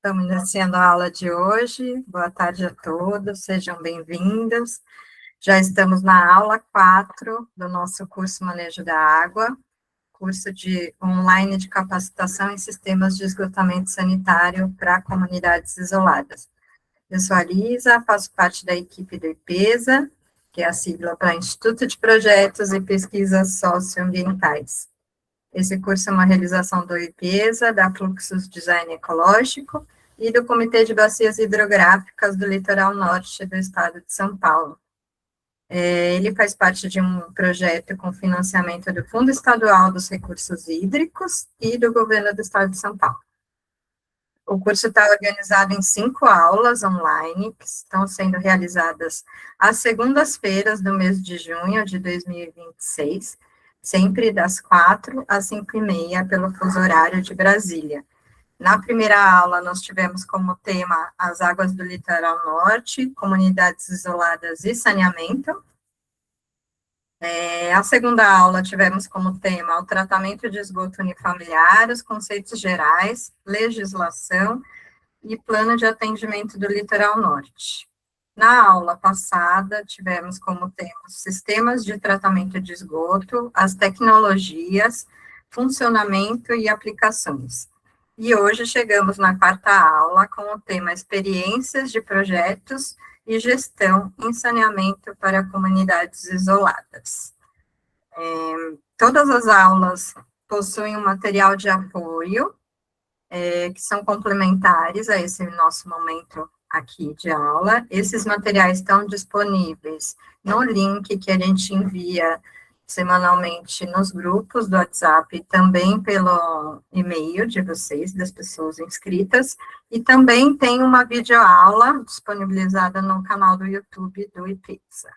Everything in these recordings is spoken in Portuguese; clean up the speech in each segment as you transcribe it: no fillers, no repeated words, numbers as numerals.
Estamos iniciando a aula de hoje. Boa tarde a todos, sejam bem-vindos. Já estamos na aula 4 do nosso curso Manejo da Água, curso de online de capacitação em sistemas de esgotamento sanitário para comunidades isoladas. Eu sou a Lisa, faço parte da equipe do IPESA, que é a sigla para Instituto de Projetos e Pesquisas Socioambientais. Esse curso é uma realização do IPESA, da Fluxus Design Ecológico e do Comitê de Bacias Hidrográficas do Litoral Norte do Estado de São Paulo. Ele faz parte de um projeto com financiamento do Fundo Estadual dos Recursos Hídricos e do Governo do Estado de São Paulo. O curso está organizado em 5 aulas online, que estão sendo realizadas às segundas-feiras do mês de junho de 2026, sempre das 4 às 5h30, pelo fuso horário de Brasília. Na primeira aula, nós tivemos como tema as águas do litoral norte, comunidades isoladas e saneamento. A segunda aula, tivemos como tema o tratamento de esgoto unifamiliar, os conceitos gerais, legislação e plano de atendimento do litoral norte. Na aula passada, tivemos como tema os sistemas de tratamento de esgoto, as tecnologias, funcionamento e aplicações. E hoje chegamos na 4ª aula com o tema experiências de projetos e gestão em saneamento para comunidades isoladas. Todas as aulas possuem um material de apoio, que são complementares a esse nosso momento aqui de aula. Esses materiais estão disponíveis no link que a gente envia semanalmente nos grupos do WhatsApp, também pelo e-mail de vocês, das pessoas inscritas, e também tem uma videoaula disponibilizada no canal do YouTube do IPESA.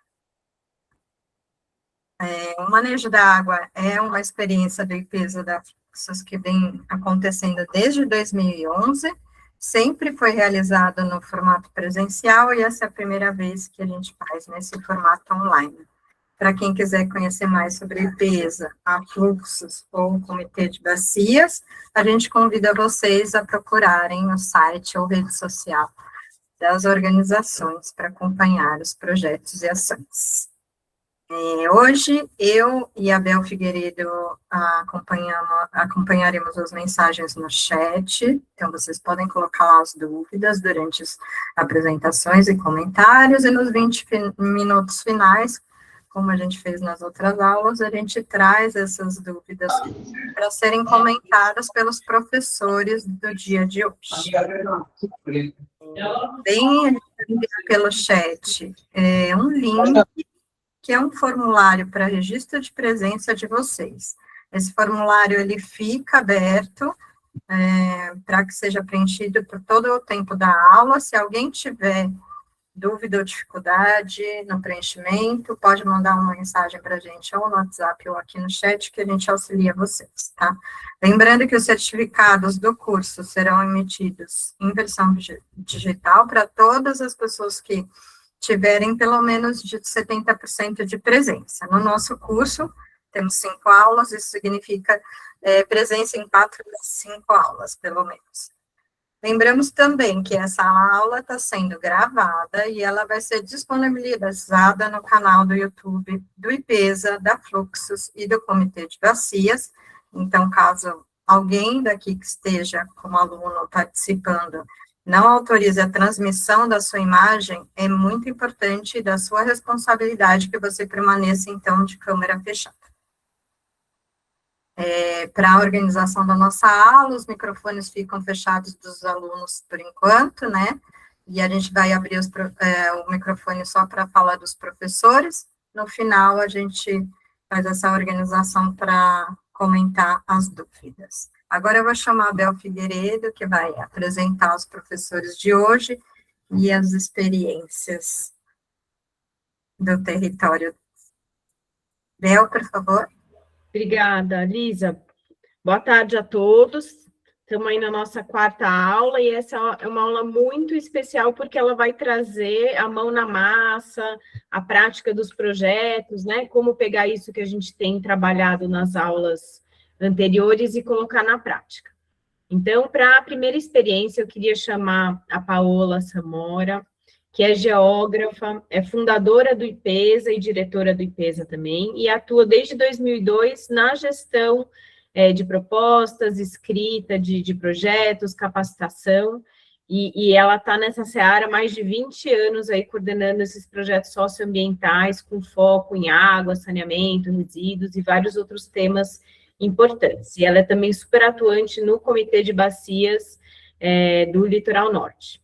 O manejo da água é uma experiência do IPESA da Fluxus que vem acontecendo desde 2011, sempre foi realizado no formato presencial, e essa é a primeira vez que a gente faz nesse formato online. Para quem quiser conhecer mais sobre a IPESA, a Fluxus ou o Comitê de Bacias, a gente convida vocês a procurarem no site ou rede social das organizações para acompanhar os projetos e ações. Hoje, eu e a Bel Figueiredo acompanharemos as mensagens no chat, então vocês podem colocar lá as dúvidas durante as apresentações e comentários, e nos 20 minutos finais, como a gente fez nas outras aulas, a gente traz essas dúvidas para serem comentadas pelos professores do dia de hoje. Bem, pelo chat, um link, que é um formulário para registro de presença de vocês. Esse formulário, ele fica aberto, para que seja preenchido por todo o tempo da aula. Se alguém tiver dúvida ou dificuldade no preenchimento, pode mandar uma mensagem para a gente, ou no WhatsApp, ou aqui no chat, que a gente auxilia vocês, tá? Lembrando que os certificados do curso serão emitidos em versão digital para todas as pessoas que tiverem pelo menos de 70% de presença. No nosso curso, temos 5 aulas, isso significa presença em 4 das 5 aulas, pelo menos. Lembramos também que essa aula está sendo gravada e ela vai ser disponibilizada no canal do YouTube do IPESA, da Fluxus e do Comitê de Bacias. Então, caso alguém daqui que esteja como aluno participando não autorize a transmissão da sua imagem, é muito importante, da sua responsabilidade, que você permaneça, então, de câmera fechada. Para a organização da nossa aula, os microfones ficam fechados dos alunos por enquanto, né? E a gente vai abrir o microfone só para falar dos professores. No final, a gente faz essa organização para comentar as dúvidas. Agora eu vou chamar a Bel Figueiredo, que vai apresentar os professores de hoje e as experiências do território. Bel, por favor. Obrigada, Lisa. Boa tarde a todos. Estamos aí na nossa 4ª aula, e essa é uma aula muito especial, porque ela vai trazer a mão na massa, a prática dos projetos, né? Como pegar isso que a gente tem trabalhado nas aulas anteriores e colocar na prática. Então, para a primeira experiência, eu queria chamar a Paola Samora, que é geógrafa, é fundadora do IPESA e diretora do IPESA também, e atua desde 2002 na gestão de propostas, escrita de projetos, capacitação, e ela está nessa seara há mais de 20 anos aí coordenando esses projetos socioambientais com foco em água, saneamento, resíduos e vários outros temas importantes. E ela é também super atuante no Comitê de Bacias do Litoral Norte.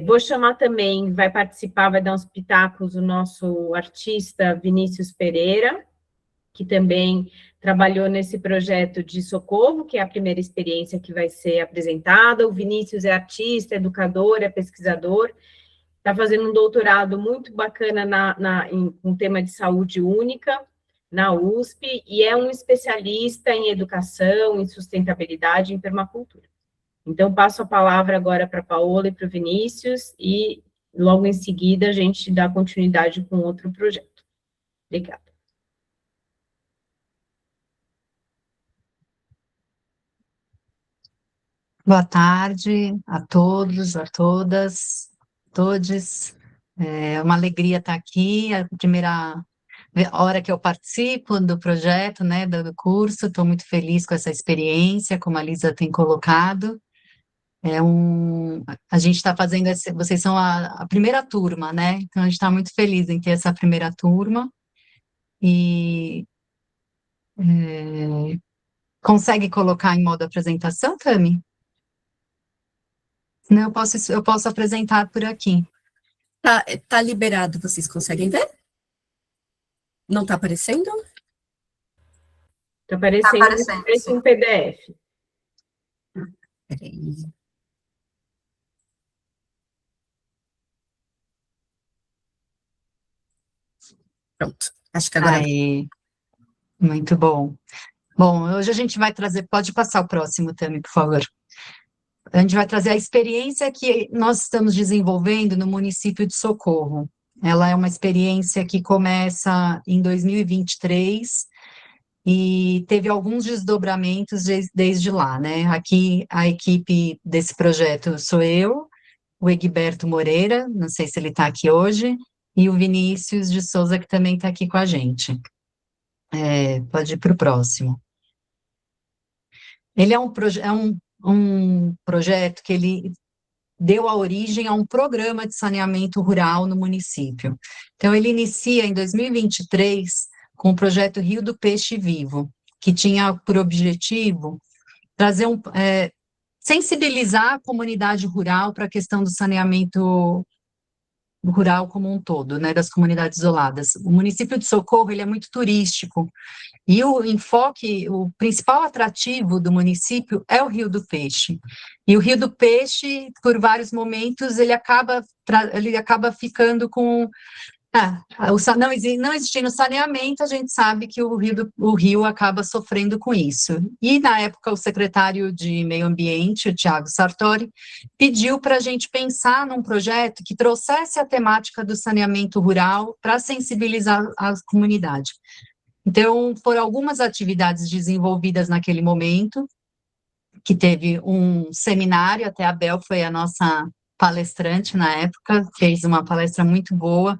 Vou chamar também, vai participar, vai dar uns pitacos, o nosso artista Vinícius Pereira, que também trabalhou nesse projeto de socorro, que é a primeira experiência que vai ser apresentada. O Vinícius é artista, educador, é pesquisador, está fazendo um doutorado muito bacana em um tema de saúde única, na USP, e é um especialista em educação, em sustentabilidade, em permacultura. Então, passo a palavra agora para a Paola e para o Vinícius, e logo em seguida a gente dá continuidade com outro projeto. Obrigada. Boa tarde a todos, a todas, todes. É uma alegria estar aqui, a primeira hora que eu participo do projeto, né, do curso. Estou muito feliz com essa experiência, como a Lisa tem colocado. A gente está fazendo, vocês são a primeira turma, né? Então a gente está muito feliz em ter essa primeira turma. E consegue colocar em modo apresentação, Tami? Não, eu posso apresentar por aqui. Tá liberado, vocês conseguem ver? Não tá aparecendo? Está aparecendo um PDF. Peraí. Pronto, acho que agora... Aí, muito bom. Bom, hoje a gente vai trazer, pode passar o próximo, Tami, por favor. A gente vai trazer a experiência que nós estamos desenvolvendo no município de Socorro. Ela é uma experiência que começa em 2023 e teve alguns desdobramentos desde lá, né? Aqui a equipe desse projeto sou eu, o Egberto Moreira, não sei se ele está aqui hoje, e o Vinícius de Souza, que também está aqui com a gente. Pode ir para o próximo. Ele é um projeto que ele deu a origem a um programa de saneamento rural no município. Então, ele inicia em 2023 com o projeto Rio do Peixe Vivo, que tinha por objetivo trazer sensibilizar a comunidade rural para a questão do saneamento rural como um todo, né, das comunidades isoladas. O município de Socorro, ele é muito turístico, e o enfoque, o principal atrativo do município é o Rio do Peixe. E o Rio do Peixe, por vários momentos, ele acaba ficando com... não existindo saneamento, a gente sabe que o rio acaba sofrendo com isso. E, na época, o secretário de Meio Ambiente, o Thiago Sartori, pediu para a gente pensar num projeto que trouxesse a temática do saneamento rural para sensibilizar a comunidade. Então, foram algumas atividades desenvolvidas naquele momento, que teve um seminário, até a Bel foi a nossa palestrante na época, fez uma palestra muito boa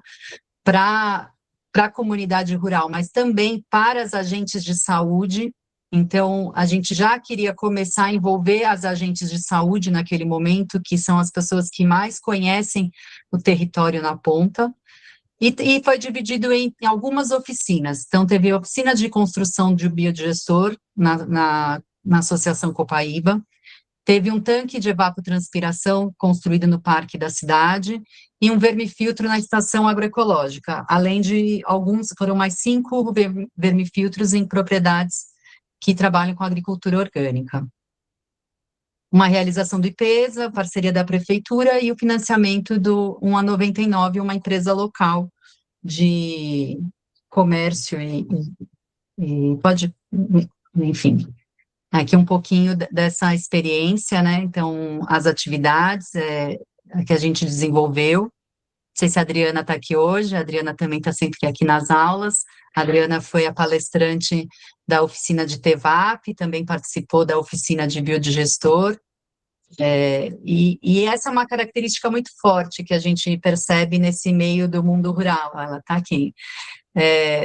para a comunidade rural, mas também para as agentes de saúde. Então, a gente já queria começar a envolver as agentes de saúde naquele momento, que são as pessoas que mais conhecem o território na ponta, e foi dividido em algumas oficinas. Então, teve a oficina de construção de biodigestor na Associação Copaíba, teve um tanque de evapotranspiração construído no parque da cidade e um vermifiltro na estação agroecológica, além de foram mais 5 vermifiltros em propriedades que trabalham com agricultura orgânica. Uma realização do IPESA, parceria da prefeitura e o financiamento do 1 a 99, uma empresa local de comércio enfim. Aqui um pouquinho dessa experiência, né? Então, as atividades que a gente desenvolveu sei se a Adriana está aqui hoje, a Adriana também está sempre aqui nas aulas. A Adriana foi a palestrante da oficina de TEVAP, também participou da oficina de biodigestor. E essa é uma característica muito forte que a gente percebe nesse meio do mundo rural. Ela está aqui.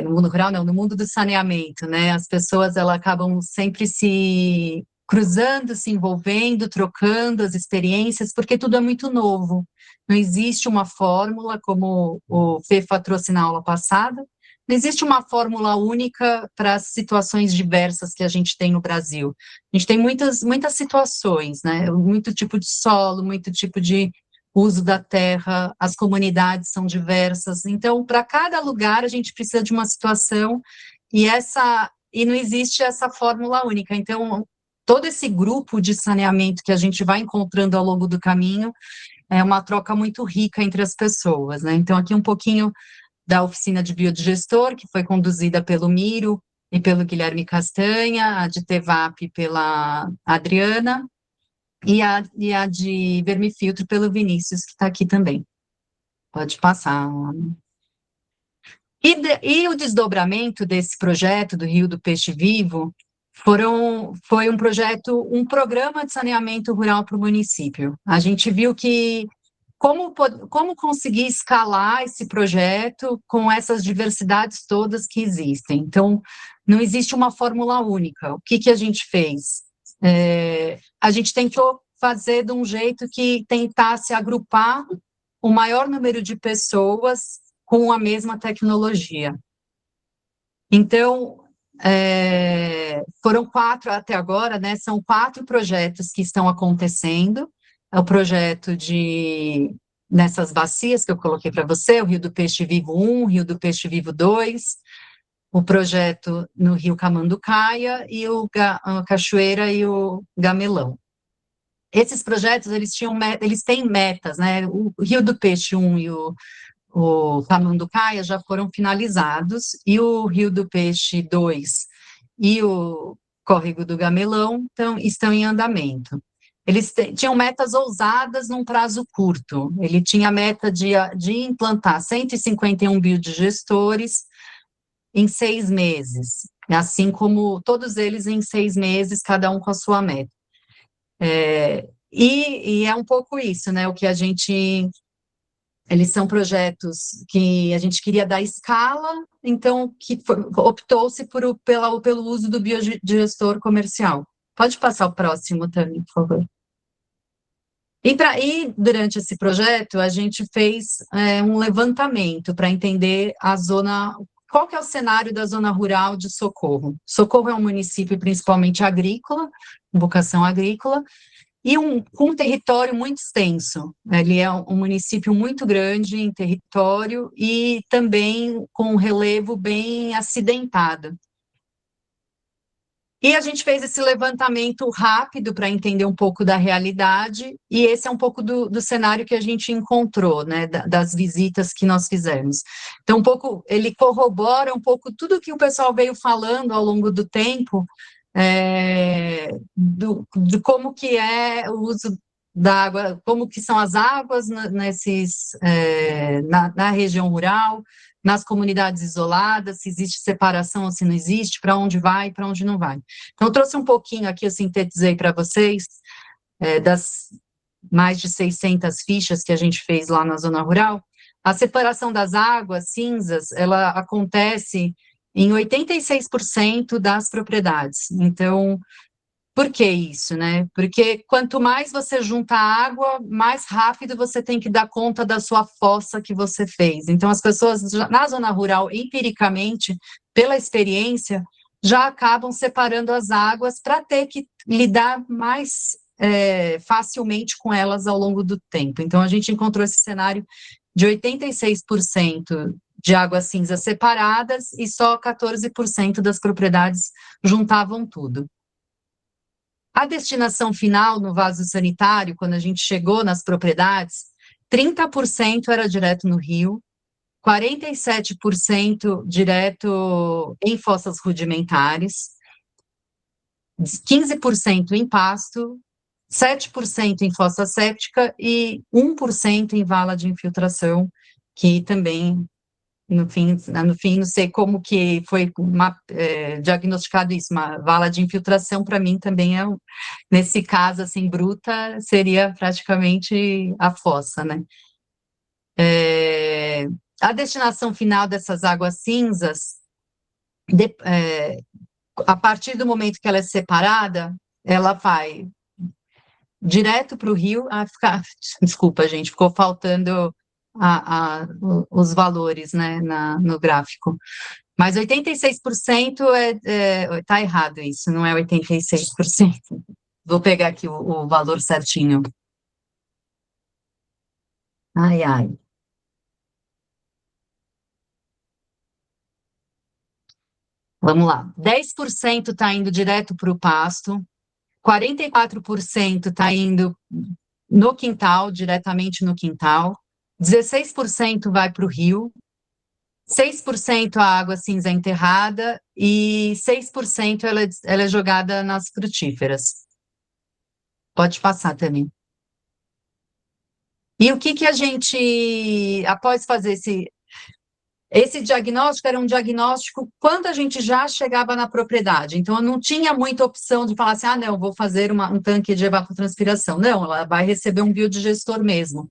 No mundo rural, não, no mundo do saneamento, né? As pessoas, elas acabam sempre se cruzando, se envolvendo, trocando as experiências, porque tudo é muito novo. Não existe uma fórmula, como o Fefa trouxe na aula passada, não existe uma fórmula única para as situações diversas que a gente tem no Brasil. A gente tem muitas situações, né? Muito tipo de solo, muito tipo de uso da terra, as comunidades são diversas. Então, para cada lugar, a gente precisa de uma situação e não existe essa fórmula única. Então, todo esse grupo de saneamento que a gente vai encontrando ao longo do caminho é uma troca muito rica entre as pessoas, né? Então, aqui um pouquinho da oficina de biodigestor, que foi conduzida pelo Miro e pelo Guilherme Castanha, a de TEVAP pela Adriana, e a de vermifiltro pelo Vinícius, que está aqui também. Pode passar. E o desdobramento desse projeto do Rio do Peixe Vivo foi um programa de saneamento rural para o município. A gente viu que como conseguir escalar esse projeto com essas diversidades todas que existem. Então, não existe uma fórmula única. O que a gente fez? A gente tentou fazer de um jeito que tentasse agrupar o maior número de pessoas com a mesma tecnologia. Então, foram 4 até agora, né? São 4 projetos que estão acontecendo. É o projeto nessas bacias que eu coloquei para você, o Rio do Peixe Vivo 1, Rio do Peixe Vivo 2, o projeto no Rio Camanducaia e a Cachoeira e o Gamelão. Esses projetos, eles têm metas, né? O Rio do Peixe 1 e o Camanducaia já foram finalizados, e o Rio do Peixe 2 e o Córrego do Gamelão estão em andamento. Eles tinham metas ousadas num prazo curto. Ele tinha a meta de implantar 151 biodigestores em 6 meses, assim como todos eles em 6 meses, cada um com a sua meta. E é um pouco isso, né? Eles são projetos que a gente queria dar escala, então optou-se pelo uso do biodigestor comercial. Pode passar o próximo também, por favor. E durante esse projeto, a gente fez um levantamento para entender qual que é o cenário da zona rural de Socorro. Socorro é um município principalmente agrícola, vocação agrícola, e com um território muito extenso. Ele é um município muito grande em território e também com um relevo bem acidentado. E a gente fez esse levantamento rápido para entender um pouco da realidade, e esse é um pouco do cenário que a gente encontrou, né, das visitas que nós fizemos. Então, ele corrobora um pouco tudo que o pessoal veio falando ao longo do tempo, de como que é o uso da água, como que são as águas na região rural, nas comunidades isoladas, se existe separação ou se não existe, para onde vai e para onde não vai. Então, eu trouxe um pouquinho aqui, eu sintetizei para vocês, das mais de 600 fichas que a gente fez lá na zona rural. A separação das águas cinzas, ela acontece em 86% das propriedades. Então, por que isso, né? Porque quanto mais você junta água, mais rápido você tem que dar conta da sua fossa que você fez. Então, as pessoas na zona rural, empiricamente, pela experiência, já acabam separando as águas para ter que lidar mais facilmente com elas ao longo do tempo. Então, a gente encontrou esse cenário de 86% de águas cinzas separadas e só 14% das propriedades juntavam tudo. A destinação final no vaso sanitário, quando a gente chegou nas propriedades, 30% era direto no rio, 47% direto em fossas rudimentares, 15% em pasto, 7% em fossa séptica e 1% em vala de infiltração, que também, no fim, não sei como que foi diagnosticado isso, uma vala de infiltração, para mim também nesse caso, assim, bruta, seria praticamente a fossa, né? A destinação final dessas águas cinzas, a partir do momento que ela é separada, ela vai direto para o rio. Desculpa, gente, ficou faltando os valores, né, no gráfico. Mas 86% tá errado isso, não é 86%. Vou pegar aqui o valor certinho. Ai, ai. Vamos lá. 10% está indo direto para o pasto, 44% está indo no quintal, diretamente no quintal, 16% vai para o rio, 6% a água cinza é enterrada e 6% ela é jogada nas frutíferas. Pode passar também. E o que a gente, após fazer esse diagnóstico, era um diagnóstico quando a gente já chegava na propriedade. Então, eu não tinha muita opção de falar assim, não, vou fazer um tanque de evapotranspiração. Não, ela vai receber um biodigestor mesmo.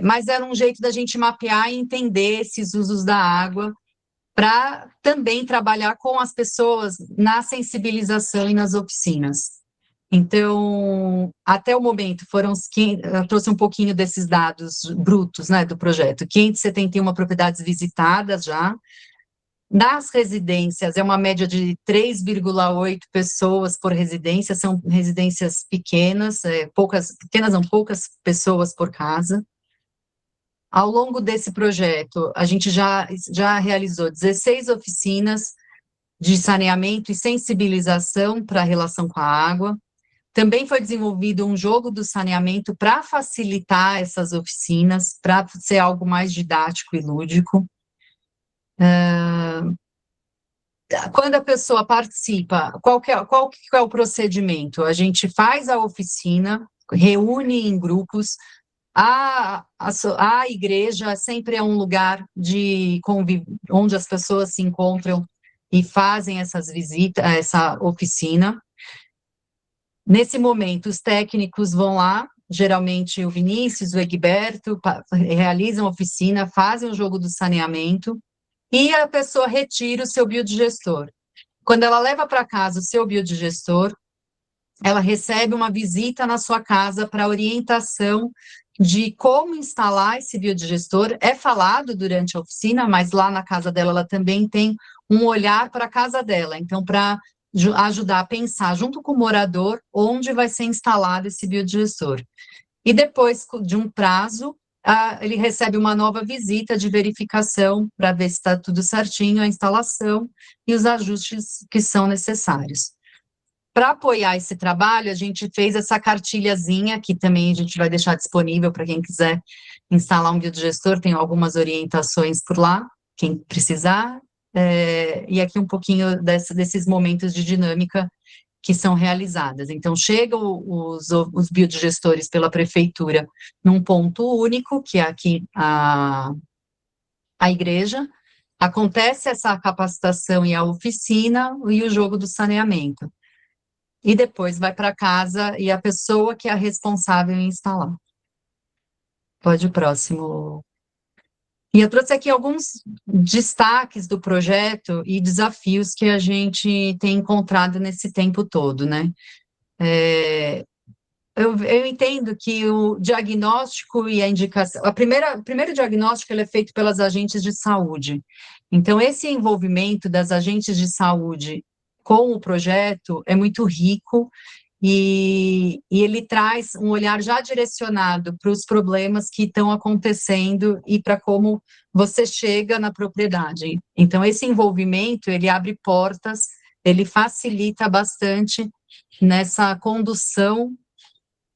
Mas era um jeito da gente mapear e entender esses usos da água para também trabalhar com as pessoas na sensibilização e nas oficinas. Então, até o momento, eu trouxe um pouquinho desses dados brutos, né, do projeto, 571 propriedades visitadas já. Nas residências, é uma média de 3,8 pessoas por residência, são residências pequenas, poucas pessoas por casa. Ao longo desse projeto, a gente já realizou 16 oficinas de saneamento e sensibilização para a relação com a água. Também foi desenvolvido um jogo do saneamento para facilitar essas oficinas, para ser algo mais didático e lúdico. Quando a pessoa participa, qual que é o procedimento? A gente faz a oficina, reúne em grupos. A igreja sempre é um lugar de onde as pessoas se encontram e fazem essas visitas, essa oficina. Nesse momento, os técnicos vão lá, geralmente o Vinícius, o Egberto, realizam a oficina, fazem o jogo do saneamento, e a pessoa retira o seu biodigestor. Quando ela leva para casa o seu biodigestor, ela recebe uma visita na sua casa para orientação de como instalar esse biodigestor. É falado durante a oficina, mas lá na casa dela, ela também tem um olhar para a casa dela. Então, para ajudar a pensar, junto com o morador, onde vai ser instalado esse biodigestor. E depois de um prazo, ele recebe uma nova visita de verificação para ver se está tudo certinho, a instalação e os ajustes que são necessários. Para apoiar esse trabalho, a gente fez essa cartilhazinha, que também a gente vai deixar disponível para quem quiser instalar um biodigestor, tem algumas orientações por lá, quem precisar, e aqui um pouquinho desses momentos de dinâmica que são realizadas. Então, chegam os biodigestores pela prefeitura num ponto único, que é aqui a igreja, acontece essa capacitação e a oficina e o jogo do saneamento. E depois vai para casa e a pessoa que é a responsável em instalar. Pode ir próximo. E eu trouxe aqui alguns destaques do projeto e desafios que a gente tem encontrado nesse tempo todo, né? Eu entendo que o diagnóstico e a indicação... O primeiro diagnóstico ele é feito pelas agentes de saúde. Então, esse envolvimento das agentes de saúde com o projeto é muito rico e ele traz um olhar já direcionado para os problemas que estão acontecendo e para como você chega na propriedade. Então, esse envolvimento, ele abre portas, ele facilita bastante nessa condução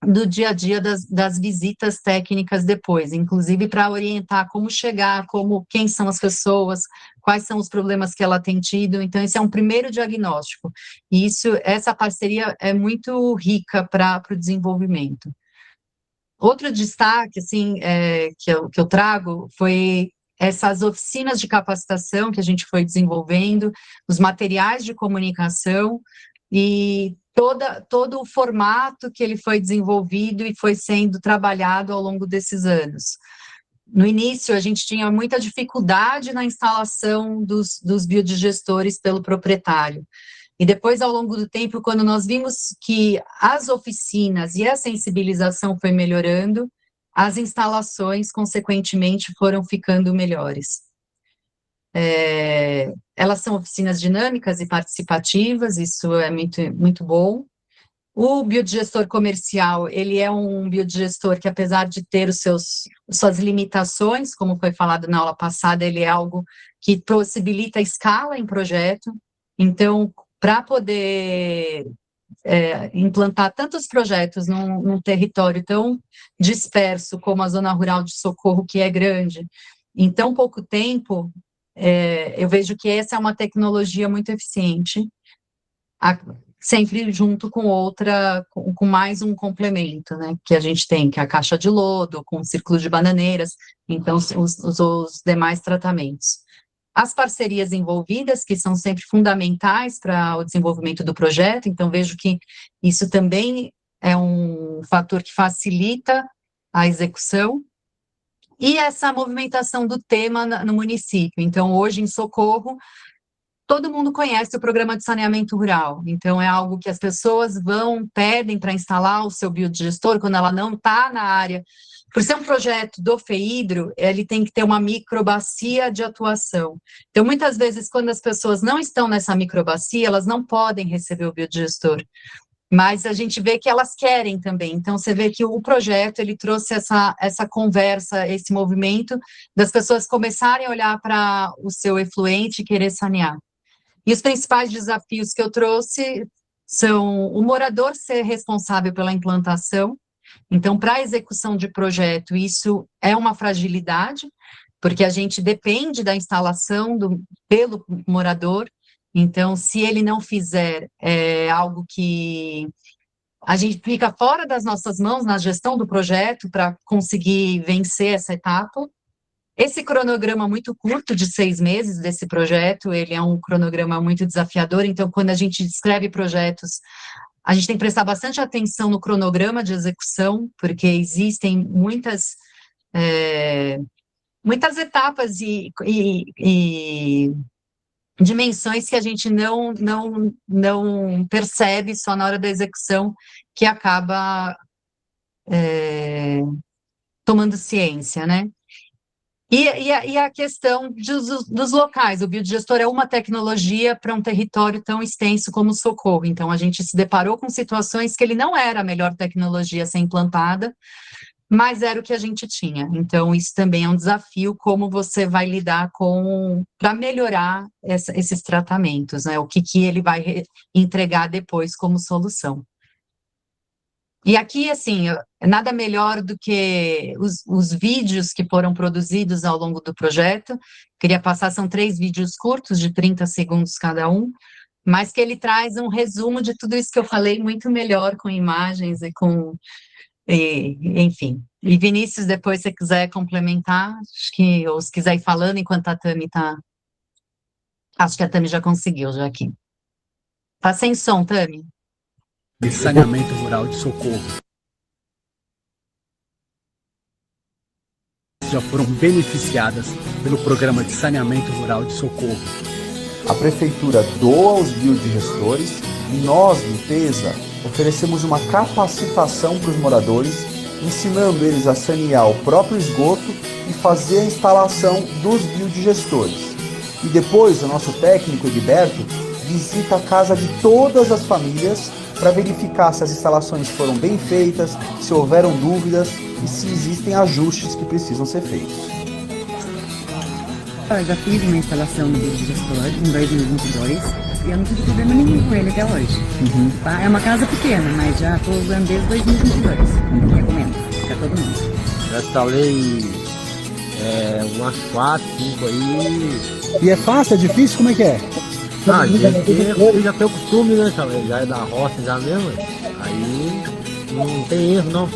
do dia a dia das visitas técnicas depois, inclusive para orientar como chegar, quem são as pessoas, quais são os problemas que ela tem tido. Então, esse é um primeiro diagnóstico. E essa parceria é muito rica para o desenvolvimento. Outro destaque, assim, que eu trago foi essas oficinas de capacitação que a gente foi desenvolvendo, os materiais de comunicação e todo o formato que ele foi desenvolvido e foi sendo trabalhado ao longo desses anos. No início, a gente tinha muita dificuldade na instalação dos biodigestores pelo proprietário. E depois, ao longo do tempo, quando nós vimos que as oficinas e a sensibilização foi melhorando, as instalações, consequentemente, foram ficando melhores. Elas são oficinas dinâmicas e participativas, isso é muito, muito bom. O biodigestor comercial, ele é um biodigestor que, apesar de ter suas limitações, como foi falado na aula passada, ele é algo que possibilita escala em projeto. Então, para poder implantar tantos projetos num território tão disperso como a Zona Rural de Socorro, que é grande, em tão pouco tempo, eu vejo que essa é uma tecnologia muito eficiente, sempre junto com outra, com mais um complemento, né, que a gente tem, que é a caixa de lodo, com o círculo de bananeiras, então os demais tratamentos. As parcerias envolvidas, que são sempre fundamentais para o desenvolvimento do projeto, então vejo que isso também é um fator que facilita a execução, e essa movimentação do tema no município. Então, hoje, em Socorro, todo mundo conhece o programa de saneamento rural, então é algo que as pessoas pedem para instalar o seu biodigestor quando ela não está na área. Por ser um projeto do FEHIDRO, ele tem que ter uma microbacia de atuação. Então, muitas vezes, quando as pessoas não estão nessa microbacia, elas não podem receber o biodigestor. Mas a gente vê que elas querem também. Então, você vê que o projeto, ele trouxe essa conversa, esse movimento das pessoas começarem a olhar para o seu efluente e querer sanear. E os principais desafios que eu trouxe são o morador ser responsável pela implantação. Então, para a execução de projeto, isso é uma fragilidade, porque a gente depende da instalação pelo morador. Então, se ele não fizer algo que a gente fica fora das nossas mãos na gestão do projeto para conseguir vencer essa etapa. Esse cronograma muito curto, de 6 meses desse projeto, ele é um cronograma muito desafiador, então, quando a gente descreve projetos, a gente tem que prestar bastante atenção no cronograma de execução, porque existem muitas etapas e dimensões que a gente não percebe só na hora da execução, que acaba tomando ciência, né? E a questão dos locais, o biodigestor é uma tecnologia para um território tão extenso como o Socorro, então a gente se deparou com situações que ele não era a melhor tecnologia a ser implantada, mas era o que a gente tinha, então isso também é um desafio, como você vai lidar para melhorar esses tratamentos, né, o que ele vai entregar depois como solução. E aqui, assim, nada melhor do que os vídeos que foram produzidos ao longo do projeto. Queria passar, são 3 vídeos curtos, de 30 segundos cada um, mas que ele traz um resumo de tudo isso que eu falei, muito melhor com imagens enfim. E Vinícius, depois, se você quiser complementar, ou se quiser ir falando enquanto a Tami está... Acho que a Tami já conseguiu, já aqui. Tá sem som, Tami? De saneamento rural de Socorro. Já foram beneficiadas pelo programa de saneamento rural de Socorro. A prefeitura doa os biodigestores e nós, limpeza, oferecemos uma capacitação para os moradores, ensinando eles a sanear o próprio esgoto e fazer a instalação dos biodigestores. E depois o nosso técnico Edberto visita a casa de todas as famílias para verificar se as instalações foram bem feitas, se houveram dúvidas e se existem ajustes que precisam ser feitos. Eu já fiz uma instalação do biodigestor em 2022 e eu não tive problema nenhum com ele até hoje. Tá? É uma casa pequena, mas já estou usando desde 2022. Recomendo para todo mundo. Já instalei umas 4, 5 aí. E é fácil, é difícil? Como é que é? Eu já tenho costume, né, cara? Já é da roça já mesmo. Aí não tem erro, não.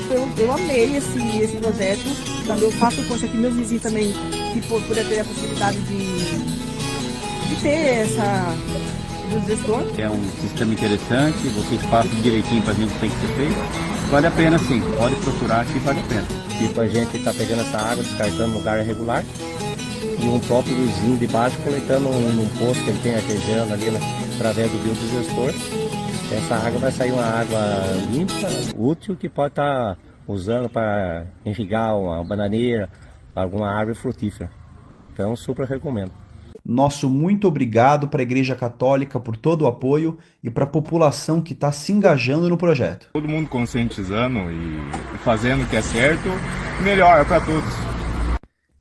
Eu amei esse projeto. Também eu faço coisa que meus vizinhos também, se puder ter a possibilidade de ter essa do gestor. É um sistema interessante, vocês passam direitinho para a gente o que tem que ser feito. Vale a pena sim, pode procurar que vale a pena. Tipo, a gente está pegando essa água, descartando no lugar irregular, e um próprio vizinho de baixo coletando num poço que ele tem artesiano ali, né, através do biodigestor. Essa água vai sair uma água limpa, útil, que pode estar usando para irrigar uma bananeira, alguma árvore frutífera. Então, super recomendo. Nosso muito obrigado para a Igreja Católica por todo o apoio e para a população que está se engajando no projeto. Todo mundo conscientizando e fazendo o que é certo, melhor para todos.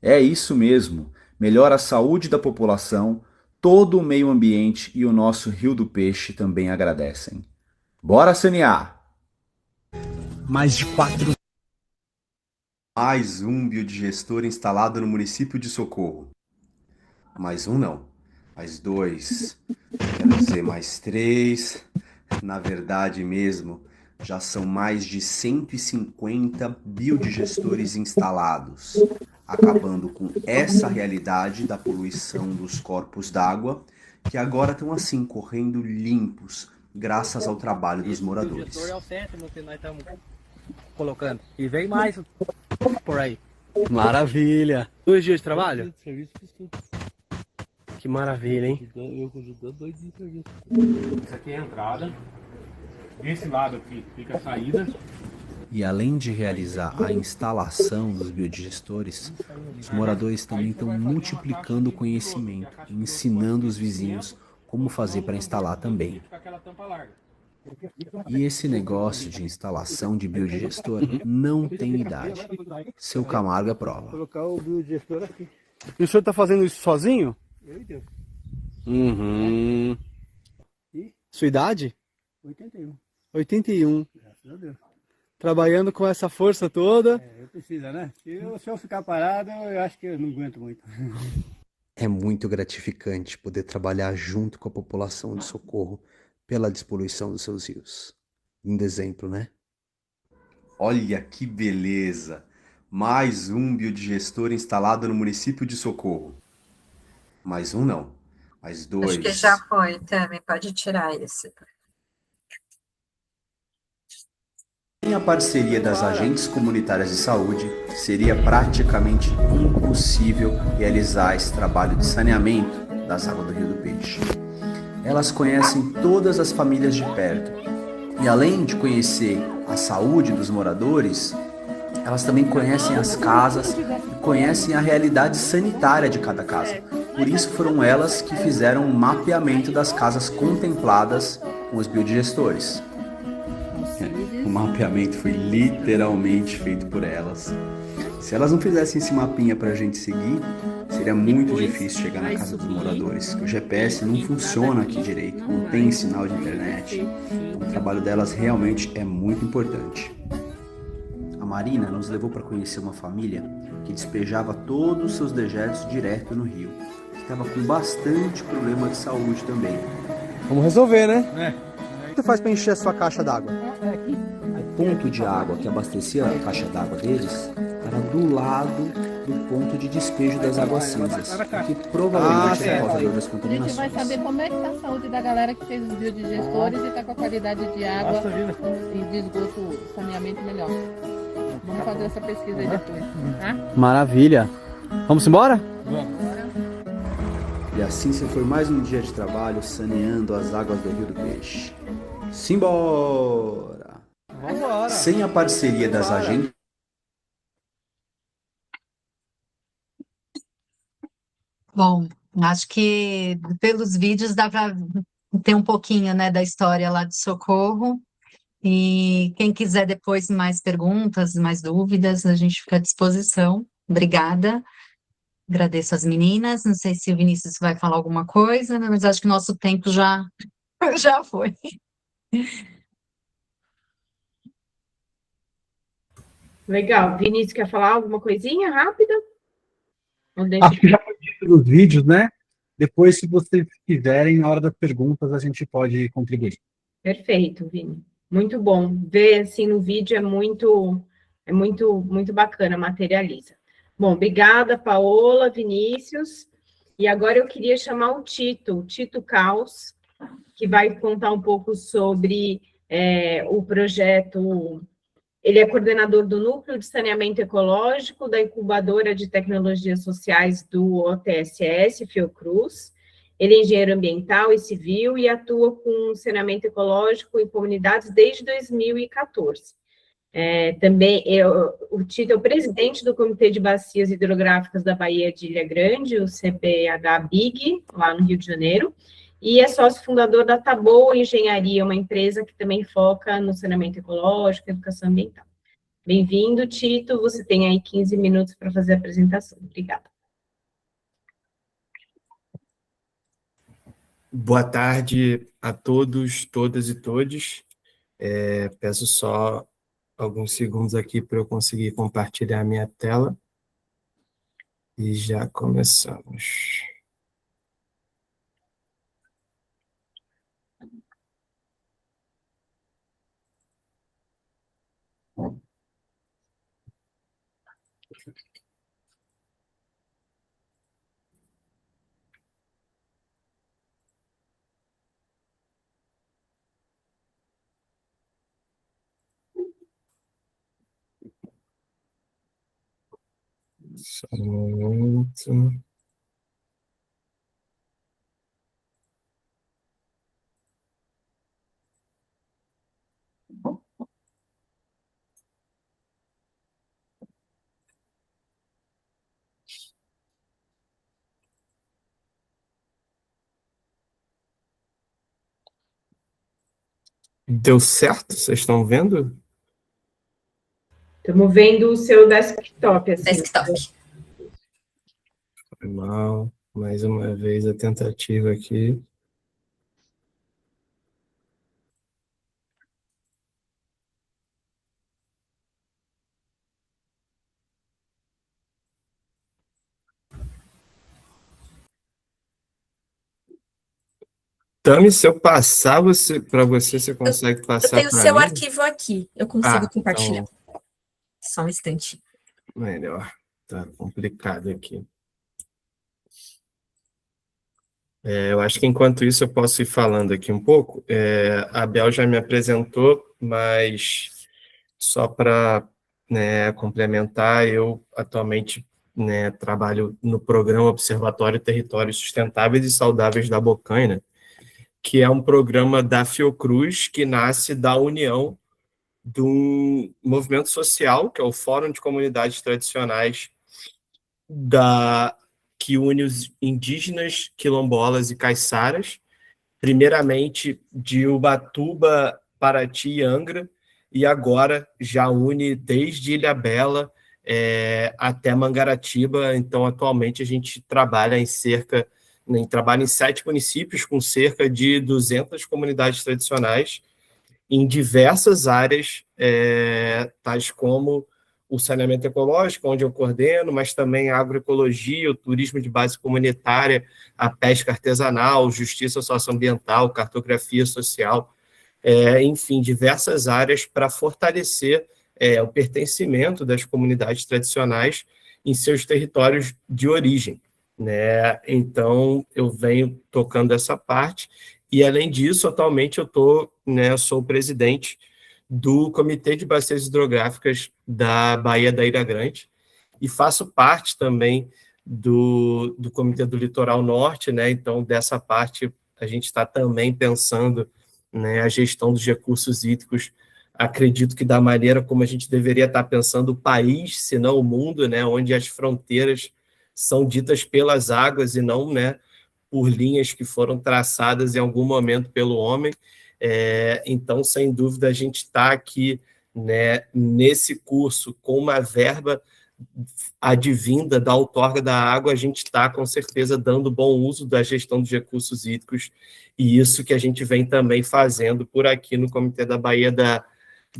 É isso mesmo. Melhora a saúde da população, todo o meio ambiente e o nosso Rio do Peixe também agradecem. Bora sanear! Mais de 4. Mais um biodigestor instalado no município de Socorro. Mais um não, mais dois, quero dizer mais três. Na verdade mesmo, já são mais de 150 biodigestores instalados, acabando com essa realidade da poluição dos corpos d'água, que agora estão assim, correndo limpos, graças ao trabalho dos moradores. É o sétimo que nós estamos colocando. E vem mais por aí. Maravilha! 2 dias de trabalho? Que maravilha, hein? Eu ajudando 2 dias de serviço. Essa aqui é a entrada. Desse lado aqui fica a saída. E além de realizar a instalação dos biodigestores, os moradores também estão multiplicando o conhecimento, ensinando os vizinhos como fazer para instalar também. E esse negócio de instalação de biodigestor não tem idade. Seu Camargo é prova. Colocar o biodigestor aqui. E o senhor está fazendo isso sozinho? Eu e Deus. Uhum. E? Sua idade? 81. 81. Graças a Deus. Trabalhando com essa força toda. Eu preciso, né? Se eu ficar parado, eu acho que eu não aguento muito. É muito gratificante poder trabalhar junto com a população de Socorro pela despoluição dos seus rios. Lindo exemplo, né? Olha que beleza! Mais um biodigestor instalado no município de Socorro. Mais um não, mais dois. Acho que já foi, Tami, pode tirar esse. Sem a parceria das agentes comunitárias de saúde, seria praticamente impossível realizar esse trabalho de saneamento das águas do Rio do Peixe. Elas conhecem todas as famílias de perto e, além de conhecer a saúde dos moradores, elas também conhecem as casas e conhecem a realidade sanitária de cada casa. Por isso foram elas que fizeram um mapeamento das casas contempladas com os biodigestores. O mapeamento foi literalmente feito por elas. Se elas não fizessem esse mapinha para a gente seguir, seria muito difícil chegar na casa dos moradores. O GPS não funciona aqui direito, não tem sinal de internet. Então, o trabalho delas realmente é muito importante. A Marina nos levou para conhecer uma família que despejava todos os seus dejetos direto no rio. Estava com bastante problema de saúde também. Vamos resolver, né? O que você faz para encher a sua caixa d'água? O ponto de água que abastecia a caixa d'água deles era do lado do ponto de despejo das águas cinzas, que provavelmente era causador das A gente contaminações. vai saber como é que está a saúde da galera que fez os biodigestores e está com a qualidade de água e de esgoto, saneamento melhor. Vamos fazer essa pesquisa aí depois, tá? Maravilha. Vamos embora? E assim se foi mais um dia de trabalho saneando as águas do Rio do Peixe. Simbora! Vambora. Sem a parceria das agentes. Bom, acho que pelos vídeos dá para ter um pouquinho, né, da história lá de Socorro. E quem quiser depois mais perguntas, mais dúvidas, a gente fica à disposição. Obrigada. Agradeço as meninas. Não sei se o Vinícius vai falar alguma coisa, mas acho que nosso tempo já foi. Legal. Vinícius, quer falar alguma coisinha rápida? Acho que já foi dito nos vídeos, né? Depois, se vocês quiserem, na hora das perguntas, a gente pode contribuir. Perfeito, Vini. Muito bom. Ver assim no vídeo muito bacana, materializa. Bom, obrigada, Paola, Vinícius. E agora eu queria chamar o Tito Caos, que vai contar um pouco sobre o projeto. Ele é coordenador do Núcleo de Saneamento Ecológico da Incubadora de Tecnologias Sociais do OTSS, Fiocruz. Ele é engenheiro ambiental e civil e atua com saneamento ecológico em comunidades desde 2014. Também, o Tito é o presidente do Comitê de Bacias Hidrográficas da Baía de Ilha Grande, o CPH-BIG, lá no Rio de Janeiro, e é sócio fundador da Taboa Engenharia, uma empresa que também foca no saneamento ecológico e educação ambiental. Bem-vindo, Tito, você tem aí 15 minutos para fazer a apresentação. Obrigada. Boa tarde a todos, todas e todes. Peço só alguns segundos aqui para eu conseguir compartilhar a minha tela. E já começamos. Só um momento. Deu certo? Vocês estão vendo? Estamos vendo o seu desktop. Assim. Desktop. Foi mal. Mais uma vez a tentativa aqui. Tami, se eu passar para você, você consegue passar para mim? Eu tenho o seu arquivo aqui, eu consigo compartilhar. Então, só um instante. Melhor, tá complicado aqui. Eu acho que enquanto isso eu posso ir falando aqui um pouco. A Bel já me apresentou, mas só para complementar, eu atualmente trabalho no programa Observatório Territórios Sustentáveis e Saudáveis da Bocaina, que é um programa da Fiocruz que nasce da união de um movimento social, que é o Fórum de Comunidades Tradicionais, que une os indígenas, quilombolas e caiçaras, primeiramente de Ubatuba, Paraty e Angra, e agora já une desde Ilhabela até Mangaratiba. Então, atualmente, a gente trabalha em 7 municípios, com cerca de 200 comunidades tradicionais, em diversas áreas, tais como o saneamento ecológico, onde eu coordeno, mas também a agroecologia, o turismo de base comunitária, a pesca artesanal, justiça socioambiental, cartografia social, enfim, diversas áreas para fortalecer o pertencimento das comunidades tradicionais em seus territórios de origem. Então, eu venho tocando essa parte, e, além disso, atualmente eu sou presidente do Comitê de Bacias Hidrográficas da Baía da Ilha Grande, e faço parte também do Comitê do Litoral Norte, então, dessa parte, a gente está também pensando a gestão dos recursos hídricos. Acredito que da maneira como a gente deveria estar pensando o país, se não o mundo, onde as fronteiras são ditas pelas águas e não por linhas que foram traçadas em algum momento pelo homem. Então, sem dúvida, a gente está aqui nesse curso com uma verba advinda da outorga da água. A gente está, com certeza, dando bom uso da gestão dos recursos hídricos, e isso que a gente vem também fazendo por aqui no Comitê da Baía da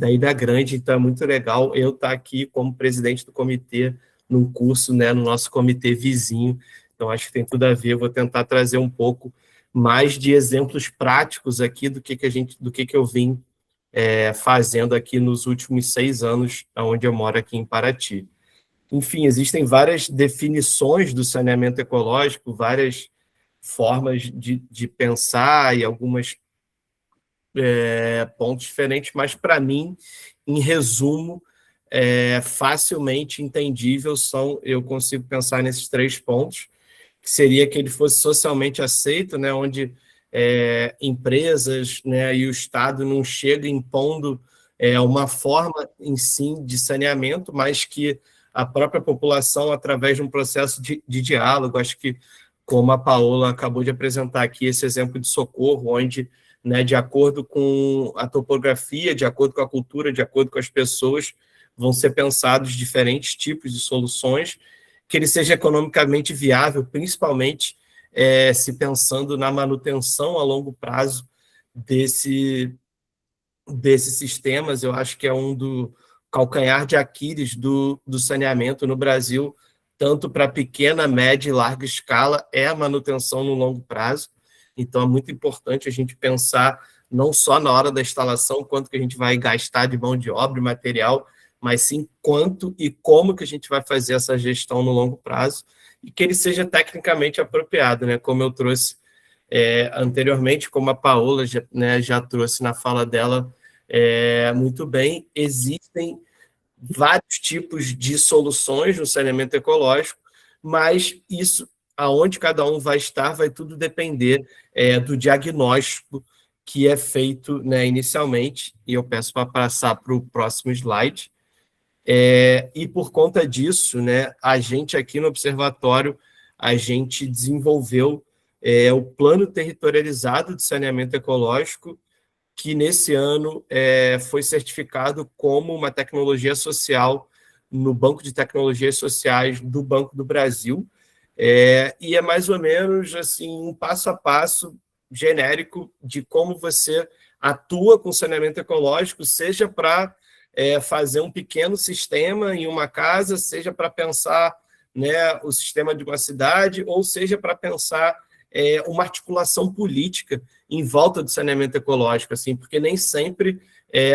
Ilha Grande. Então, é muito legal eu estar aqui como presidente do comitê, num curso, no nosso comitê vizinho. Então, acho que tem tudo a ver. Eu vou tentar trazer um pouco mais de exemplos práticos aqui do que eu vim fazendo aqui nos últimos 6 anos, onde eu moro aqui em Paraty. Enfim, existem várias definições do saneamento ecológico, várias formas de pensar e algumas pontos diferentes, mas para mim, em resumo, facilmente entendível eu consigo pensar nesses 3 pontos, que seria que ele fosse socialmente aceito, né, onde empresas, né, e o Estado não chegam impondo uma forma em si de saneamento, mas que a própria população, através de um processo de diálogo, acho que, como a Paola acabou de apresentar aqui, esse exemplo de Socorro, onde, né, de acordo com a topografia, de acordo com a cultura, de acordo com as pessoas, vão ser pensados diferentes tipos de soluções, que ele seja economicamente viável, principalmente se pensando na manutenção a longo prazo desses sistemas. Eu acho que é um do calcanhar de Aquiles do saneamento no Brasil, tanto para pequena, média e larga escala, é a manutenção no longo prazo. Então, é muito importante a gente pensar não só na hora da instalação, quanto que a gente vai gastar de mão de obra e material, mas sim quanto e como que a gente vai fazer essa gestão no longo prazo, e que ele seja tecnicamente apropriado, né? Como eu trouxe anteriormente, como a Paola já trouxe na fala dela muito bem, existem vários tipos de soluções no saneamento ecológico, mas isso, aonde cada um vai estar, vai tudo depender do diagnóstico que é feito, né, inicialmente, e eu peço para passar para o próximo slide. E por conta disso, né, a gente aqui no Observatório, a gente desenvolveu o Plano Territorializado de Saneamento Ecológico, que nesse ano foi certificado como uma tecnologia social no Banco de Tecnologias Sociais do Banco do Brasil, e é mais ou menos assim, um passo a passo genérico de como você atua com saneamento ecológico, seja para fazer um pequeno sistema em uma casa, seja para pensar, né, o sistema de uma cidade, ou seja para pensar uma articulação política em volta do saneamento ecológico, assim, porque nem sempre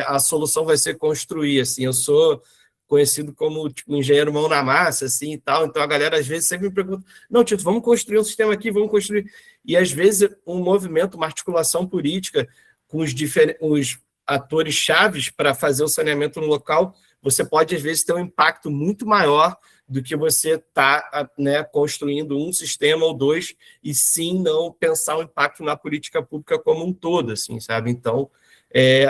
a solução vai ser construir, assim. Eu sou conhecido como tipo, engenheiro mão na massa, assim, e tal, então a galera às vezes sempre me pergunta, não, Tito, vamos construir um sistema aqui, vamos construir, e às vezes um movimento, uma articulação política com os atores chaves para fazer o saneamento no local, você pode às vezes ter um impacto muito maior do que você está, né, construindo um sistema ou 2, e sim não pensar o impacto na política pública como um todo, assim, sabe? Então,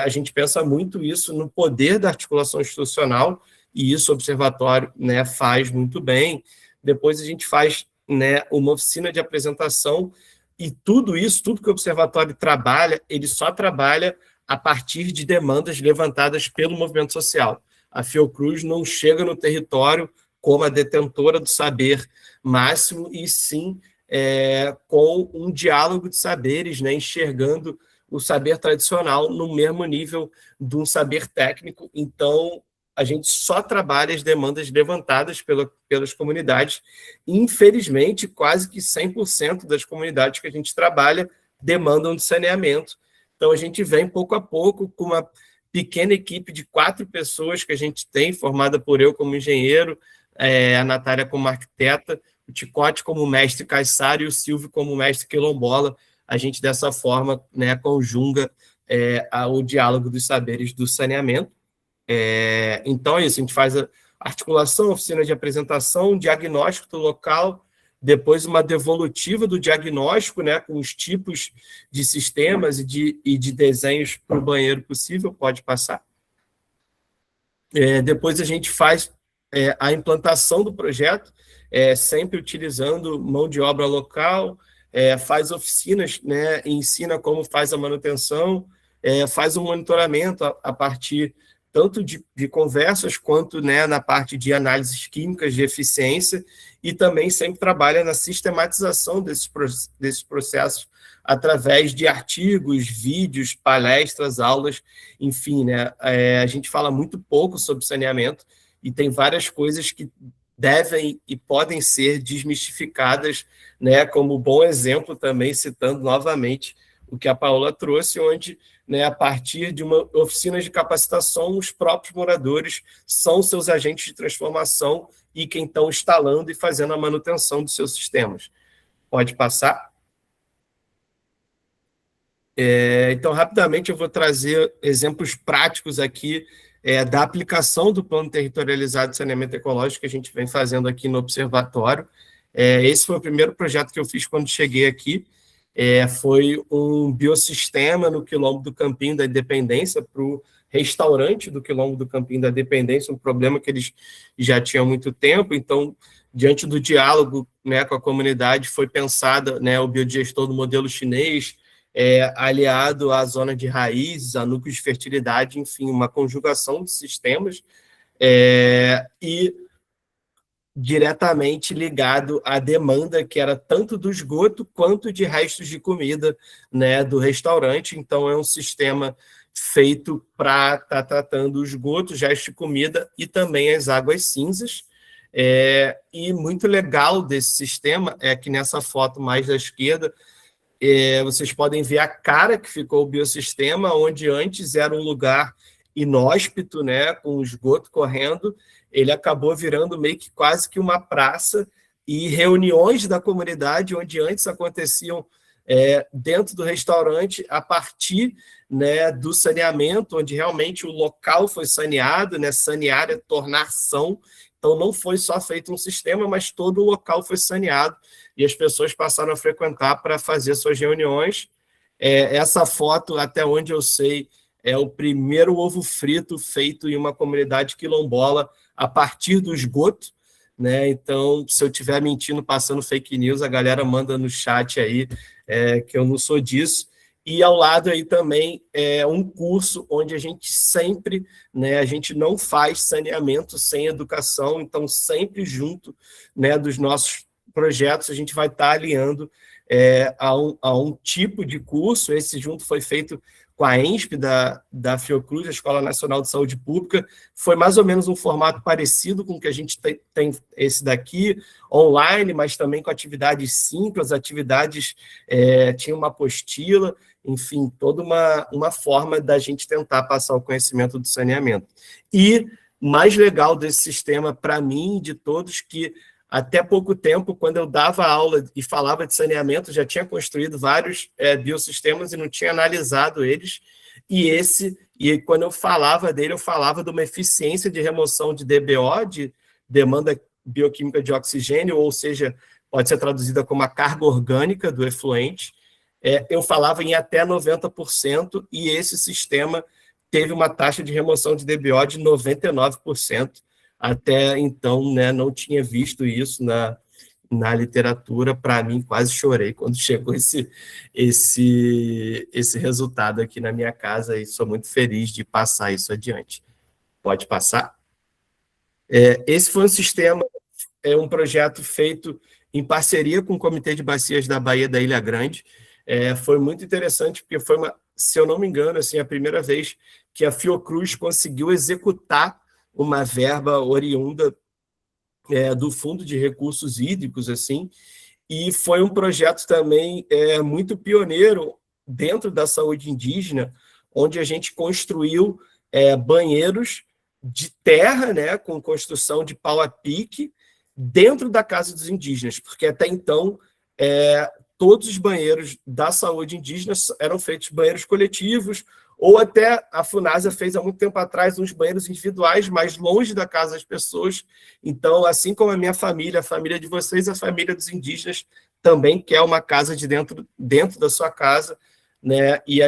a gente pensa muito isso no poder da articulação institucional, e isso o Observatório, né, faz muito bem. Depois a gente faz, né, uma oficina de apresentação, e tudo isso, tudo que o Observatório trabalha, ele só trabalha a partir de demandas levantadas pelo movimento social. A Fiocruz não chega no território como a detentora do saber máximo, e sim com um diálogo de saberes, né, enxergando o saber tradicional no mesmo nível de um saber técnico. Então, a gente só trabalha as demandas levantadas pelas comunidades. Infelizmente, quase que 100% das comunidades que a gente trabalha demandam de saneamento. Então, a gente vem pouco a pouco com uma pequena equipe de 4 pessoas que a gente tem, formada por eu como engenheiro, a Natália como arquiteta, o Ticote como mestre caiçara e o Silvio como mestre quilombola. A gente, dessa forma, né, conjuga o diálogo dos saberes do saneamento. Então, é isso, a gente faz a articulação, oficina de apresentação, diagnóstico do local, depois uma devolutiva do diagnóstico, né, com os tipos de sistemas e de desenhos para o banheiro possível, pode passar. Depois a gente faz a implantação do projeto, sempre utilizando mão de obra local, faz oficinas, né, ensina como faz a manutenção, faz um monitoramento a partir tanto de conversas quanto, né, na parte de análises químicas de eficiência, e também sempre trabalha na sistematização desses processos através de artigos, vídeos, palestras, aulas, enfim, né, a gente fala muito pouco sobre saneamento, e tem várias coisas que devem e podem ser desmistificadas, né, como bom exemplo também, citando novamente o que a Paola trouxe, onde né, a partir de uma oficina de capacitação, os próprios moradores são seus agentes de transformação e quem estão instalando e fazendo a manutenção dos seus sistemas. Pode passar. Então, rapidamente, eu vou trazer exemplos práticos aqui da aplicação do Plano Territorializado de Saneamento Ecológico que a gente vem fazendo aqui no Observatório. Esse foi o primeiro projeto que eu fiz quando cheguei aqui. Foi um biossistema no quilombo do Campinho da Independência para o restaurante do quilombo do Campinho da Independência, um problema que eles já tinham há muito tempo. Então, diante do diálogo, né, com a comunidade, foi pensada, né, o biodigestor do modelo chinês, aliado à zona de raízes, a núcleos de fertilidade, enfim, uma conjugação de sistemas, e diretamente ligado à demanda que era tanto do esgoto quanto de restos de comida, né, do restaurante. Então, é um sistema feito para estar tratando o esgoto, restos de comida e também as águas cinzas. E muito legal desse sistema é que nessa foto mais da esquerda, vocês podem ver a cara que ficou o biossistema, onde antes era um lugar inóspito, né, com esgoto correndo, ele acabou virando meio que quase que uma praça e reuniões da comunidade, onde antes aconteciam dentro do restaurante, a partir, né, do saneamento, onde realmente o local foi saneado, né, sanear é tornar são. Então, não foi só feito um sistema, mas todo o local foi saneado e as pessoas passaram a frequentar para fazer suas reuniões. Essa foto, até onde eu sei, é o primeiro ovo frito feito em uma comunidade quilombola a partir do esgoto, né? Então, se eu estiver mentindo, passando fake news, a galera manda no chat aí que eu não sou disso. E ao lado aí também um curso onde a gente sempre, né, a gente não faz saneamento sem educação, então sempre junto, né, dos nossos projetos a gente vai estar alinhando a um tipo de curso. Esse junto foi feito com a ENSP da Fiocruz, a Escola Nacional de Saúde Pública, foi mais ou menos um formato parecido com o que a gente tem esse daqui, online, mas também com atividades simples, atividades, tinha uma apostila, enfim, toda uma forma da gente tentar passar o conhecimento do saneamento. E mais legal desse sistema, para mim, de todos, que até pouco tempo, quando eu dava aula e falava de saneamento, já tinha construído vários biosistemas e não tinha analisado eles. E quando eu falava dele, eu falava de uma eficiência de remoção de DBO, de demanda bioquímica de oxigênio, ou seja, pode ser traduzida como a carga orgânica do efluente. Eu falava em até 90%, e esse sistema teve uma taxa de remoção de DBO de 99%. Até então, né, não tinha visto isso na literatura. Para mim, quase chorei quando chegou esse resultado aqui na minha casa, e sou muito feliz de passar isso adiante. Pode passar? Esse foi um sistema, um projeto feito em parceria com o Comitê de Bacias da Baía da Ilha Grande. Foi muito interessante, porque foi, se eu não me engano, assim, a primeira vez que a Fiocruz conseguiu executar uma verba oriunda do Fundo de Recursos Hídricos, assim, e foi um projeto também muito pioneiro dentro da saúde indígena, onde a gente construiu banheiros de terra, né, com construção de pau a pique, dentro da casa dos indígenas, porque até então todos os banheiros da saúde indígena eram feitos banheiros coletivos, ou até a FUNASA fez há muito tempo atrás uns banheiros individuais, mais longe da casa das pessoas. Então, assim como a minha família, a família de vocês, a família dos indígenas também quer uma casa dentro da sua casa, né? E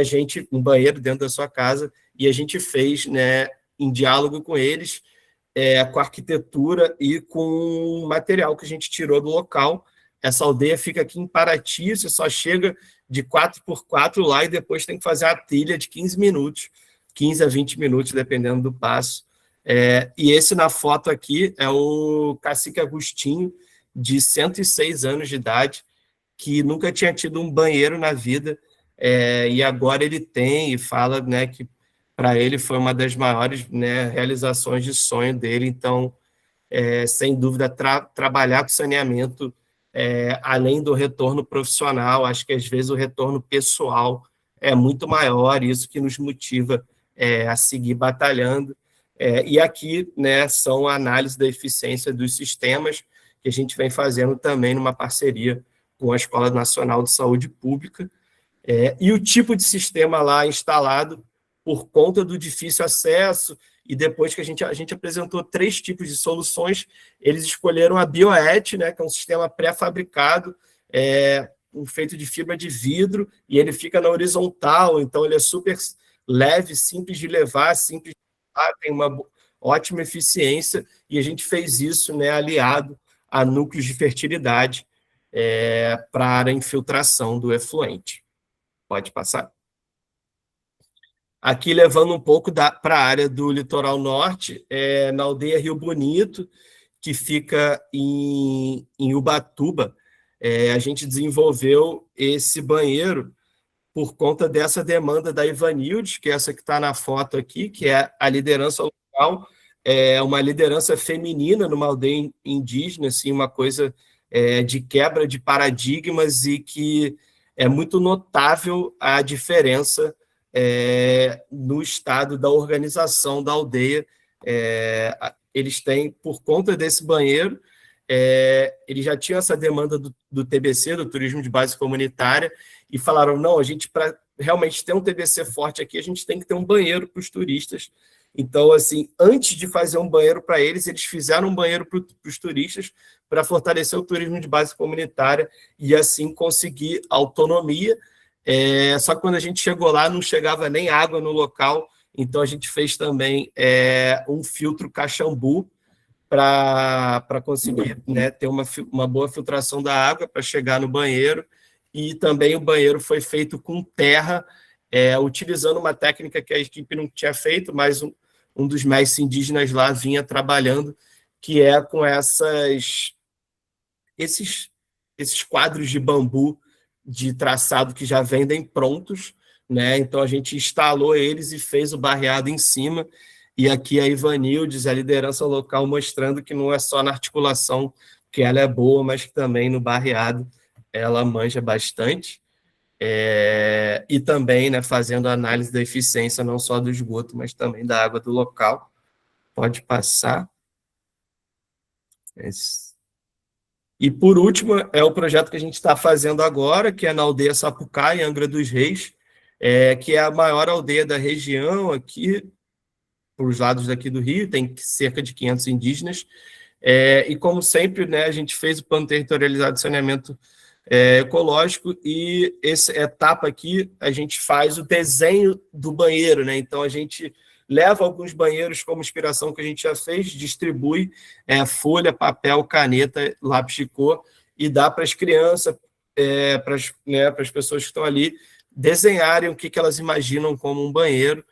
um banheiro dentro da sua casa, e a gente fez, né, em diálogo com eles, com a arquitetura e com o material que a gente tirou do local. Essa aldeia fica aqui em Paraty, você só chega de 4x4 lá e depois tem que fazer a trilha de 15 minutos, 15 a 20 minutos, dependendo do passo. E esse na foto aqui é o cacique Agostinho, de 106 anos de idade, que nunca tinha tido um banheiro na vida, e agora ele tem, e fala, né, que para ele foi uma das maiores, né, realizações de sonho dele. Então, sem dúvida, trabalhar com saneamento, além do retorno profissional, acho que às vezes o retorno pessoal é muito maior, isso que nos motiva a seguir batalhando. E aqui, né, são a análise da eficiência dos sistemas que a gente vem fazendo também numa parceria com a Escola Nacional de Saúde Pública, e o tipo de sistema lá instalado por conta do difícil acesso, e depois que a gente apresentou 3 tipos de soluções, eles escolheram a BioET, né, que é um sistema pré-fabricado, feito de fibra de vidro, e ele fica na horizontal, então ele é super leve, simples de levar, simples de levar, tem uma ótima eficiência, e a gente fez isso, né, aliado a núcleos de fertilidade para a infiltração do efluente. Pode passar. Aqui, levando um pouco para a área do litoral norte, na aldeia Rio Bonito, que fica em Ubatuba, a gente desenvolveu esse banheiro por conta dessa demanda da Ivanildes, que é essa que está na foto aqui, que é a liderança local, uma liderança feminina numa aldeia indígena, assim, uma coisa de quebra de paradigmas, e que é muito notável a diferença no estado da organização da aldeia. Eles têm, por conta desse banheiro, eles já tinham essa demanda do TBC, do Turismo de Base Comunitária, e falaram, não, a gente, para realmente ter um TBC forte aqui, a gente tem que ter um banheiro para os turistas. Então, assim, antes de fazer um banheiro para eles, eles fizeram um banheiro para os turistas para fortalecer o turismo de base comunitária e, assim, conseguir autonomia. Só que quando a gente chegou lá, não chegava nem água no local, então a gente fez também um filtro Caxambu para conseguir, né, ter uma boa filtração da água para chegar no banheiro, e também o banheiro foi feito com terra, utilizando uma técnica que a equipe não tinha feito, mas um dos mestres indígenas lá vinha trabalhando, que é com esses quadros de bambu de traçado que já vendem prontos, né? Então a gente instalou eles e fez o barreado em cima, e aqui a Ivanildes, a liderança local, mostrando que não é só na articulação que ela é boa, mas que também no barreado ela manja bastante. E também, né, fazendo a análise da eficiência não só do esgoto, mas também da água do local. Pode passar. E, por último, é o projeto que a gente está fazendo agora, que é na aldeia Sapucaí, em Angra dos Reis, que é a maior aldeia da região, aqui, para os lados daqui do Rio, tem cerca de 500 indígenas. E, como sempre, né, a gente fez o plano territorializado de saneamento ecológico, e essa etapa aqui a gente faz o desenho do banheiro, né? Então a gente leva alguns banheiros como inspiração que a gente já fez, distribui folha, papel, caneta, lápis de cor, e dá para as crianças, para as pessoas que estão ali, desenharem o que elas imaginam como um banheiro,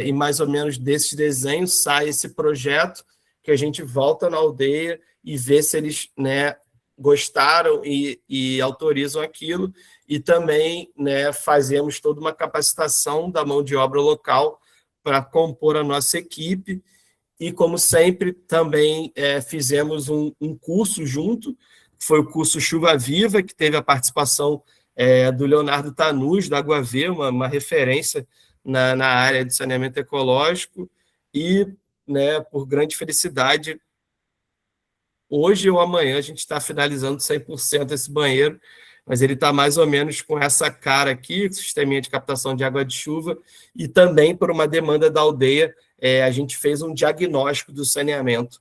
e mais ou menos desses desenhos sai esse projeto, que a gente volta na aldeia e vê se eles, né, gostaram e autorizam aquilo, e também, né, fazemos toda uma capacitação da mão de obra local para compor a nossa equipe, e, como sempre, também fizemos um curso junto, foi o curso Chuva Viva, que teve a participação do Leonardo Tanus, da Água V, uma referência na área de saneamento ecológico, e, né, por grande felicidade, hoje ou amanhã a gente está finalizando 100% esse banheiro, mas ele está mais ou menos com essa cara aqui, sisteminha de captação de água de chuva, e também por uma demanda da aldeia, a gente fez um diagnóstico do saneamento,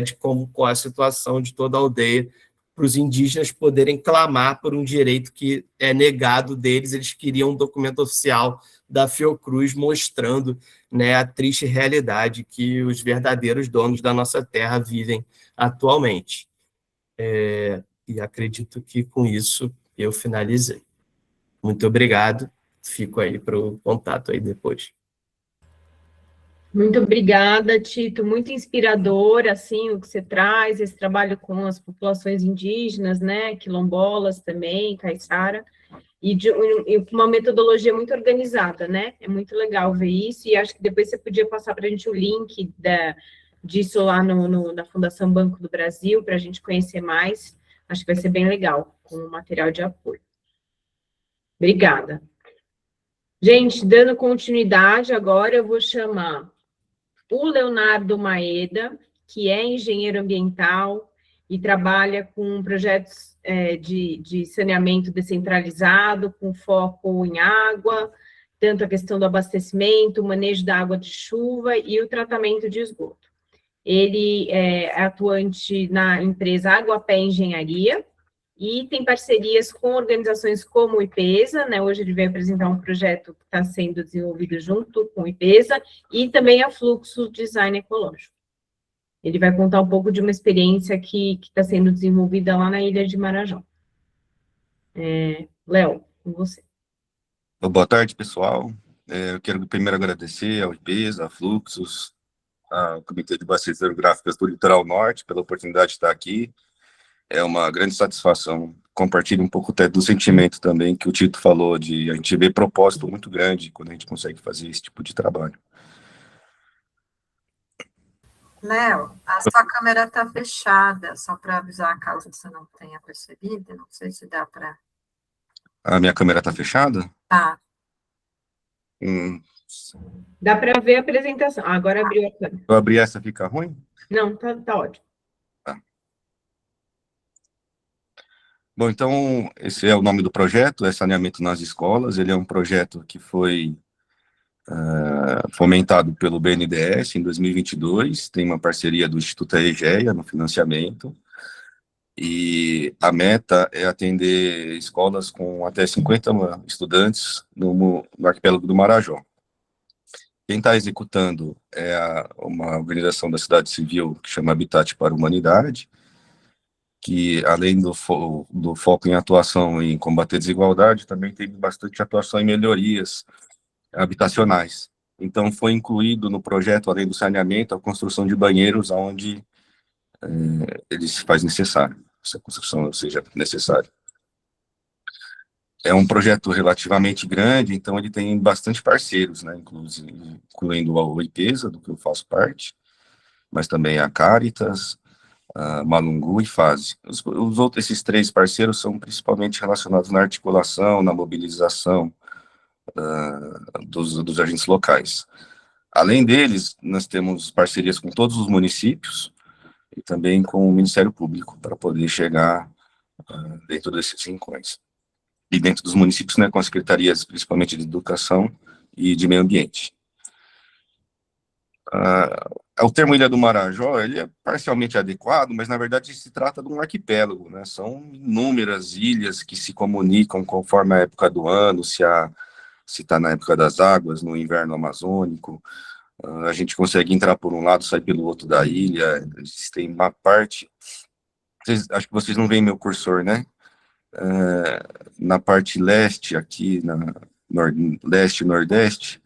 de qual a situação de toda a aldeia, para os indígenas poderem clamar por um direito que é negado deles. Eles queriam um documento oficial da Fiocruz mostrando, né, a triste realidade que os verdadeiros donos da nossa terra vivem atualmente. E acredito que com isso eu finalizei. Muito obrigado. Fico aí para o contato aí depois. Muito obrigada, Tito. Muito inspirador, assim, o que você traz, esse trabalho com as populações indígenas, né, quilombolas também, caiçara, e uma metodologia muito organizada, né? É muito legal ver isso, e acho que depois você podia passar para a gente o link disso lá na Fundação Banco do Brasil, para a gente conhecer mais. Acho que vai ser bem legal, com o material de apoio. Obrigada. Gente, dando continuidade, agora eu vou chamar o Leonardo Maeda, que é engenheiro ambiental e trabalha com projetos de saneamento descentralizado, com foco em água, tanto a questão do abastecimento, o manejo da água de chuva e o tratamento de esgoto. Ele é atuante na empresa Aguapé Engenharia e tem parcerias com organizações como o IPESA, né? Hoje ele veio apresentar um projeto que está sendo desenvolvido junto com o IPESA e também a Fluxo Design Ecológico. Ele vai contar um pouco de uma experiência que está sendo desenvolvida lá na Ilha de Marajó. Léo, com você. Boa tarde, pessoal. Eu quero primeiro agradecer ao IPESA, à Fluxos, ao Comitê de Bacias Hidrográficas do Litoral Norte pela oportunidade de estar aqui. É uma grande satisfação. Compartilho um pouco até do sentimento também que o Tito falou, de a gente ver propósito muito grande quando a gente consegue fazer esse tipo de trabalho. Léo, a sua câmera está fechada, só para avisar caso você não tenha percebido, não sei se dá para... A minha câmera está fechada? Tá. Dá para ver a apresentação. Agora abriu a câmera. Se eu abrir essa, fica ruim? Não, tá ótimo. Tá. Bom, então, esse é o nome do projeto, é Saneamento nas Escolas. Ele é um projeto que foi fomentado pelo BNDES em 2022, tem uma parceria do Instituto Egeia no financiamento, e a meta é atender escolas com até 50 estudantes no arquipélago do Marajó. Quem está executando é uma organização da sociedade civil que chama Habitat para a Humanidade, que além do foco em atuação em combater desigualdade, também tem bastante atuação em melhorias habitacionais. Então, foi incluído no projeto, além do saneamento, a construção de banheiros onde ele se faz necessário, essa construção seja necessária. É um projeto relativamente grande, então ele tem bastante parceiros, né, incluindo o IPESA, do que eu faço parte, mas também a Caritas, a Malungu e FASE. Esses três parceiros são principalmente relacionados na articulação, na mobilização dos agentes locais. Além deles, nós temos parcerias com todos os municípios e também com o Ministério Público, para poder chegar dentro desses rincões. E dentro dos municípios, né, com as secretarias, principalmente de Educação e de Meio Ambiente. O termo Ilha do Marajó, ele é parcialmente adequado, mas na verdade se trata de um arquipélago, né? São inúmeras ilhas que se comunicam conforme a época do ano, se está na época das águas, no inverno amazônico. A gente consegue entrar por um lado, sair pelo outro da ilha. Tem uma parte... acho que vocês não veem meu cursor, né? Na parte leste, aqui, leste e nordeste,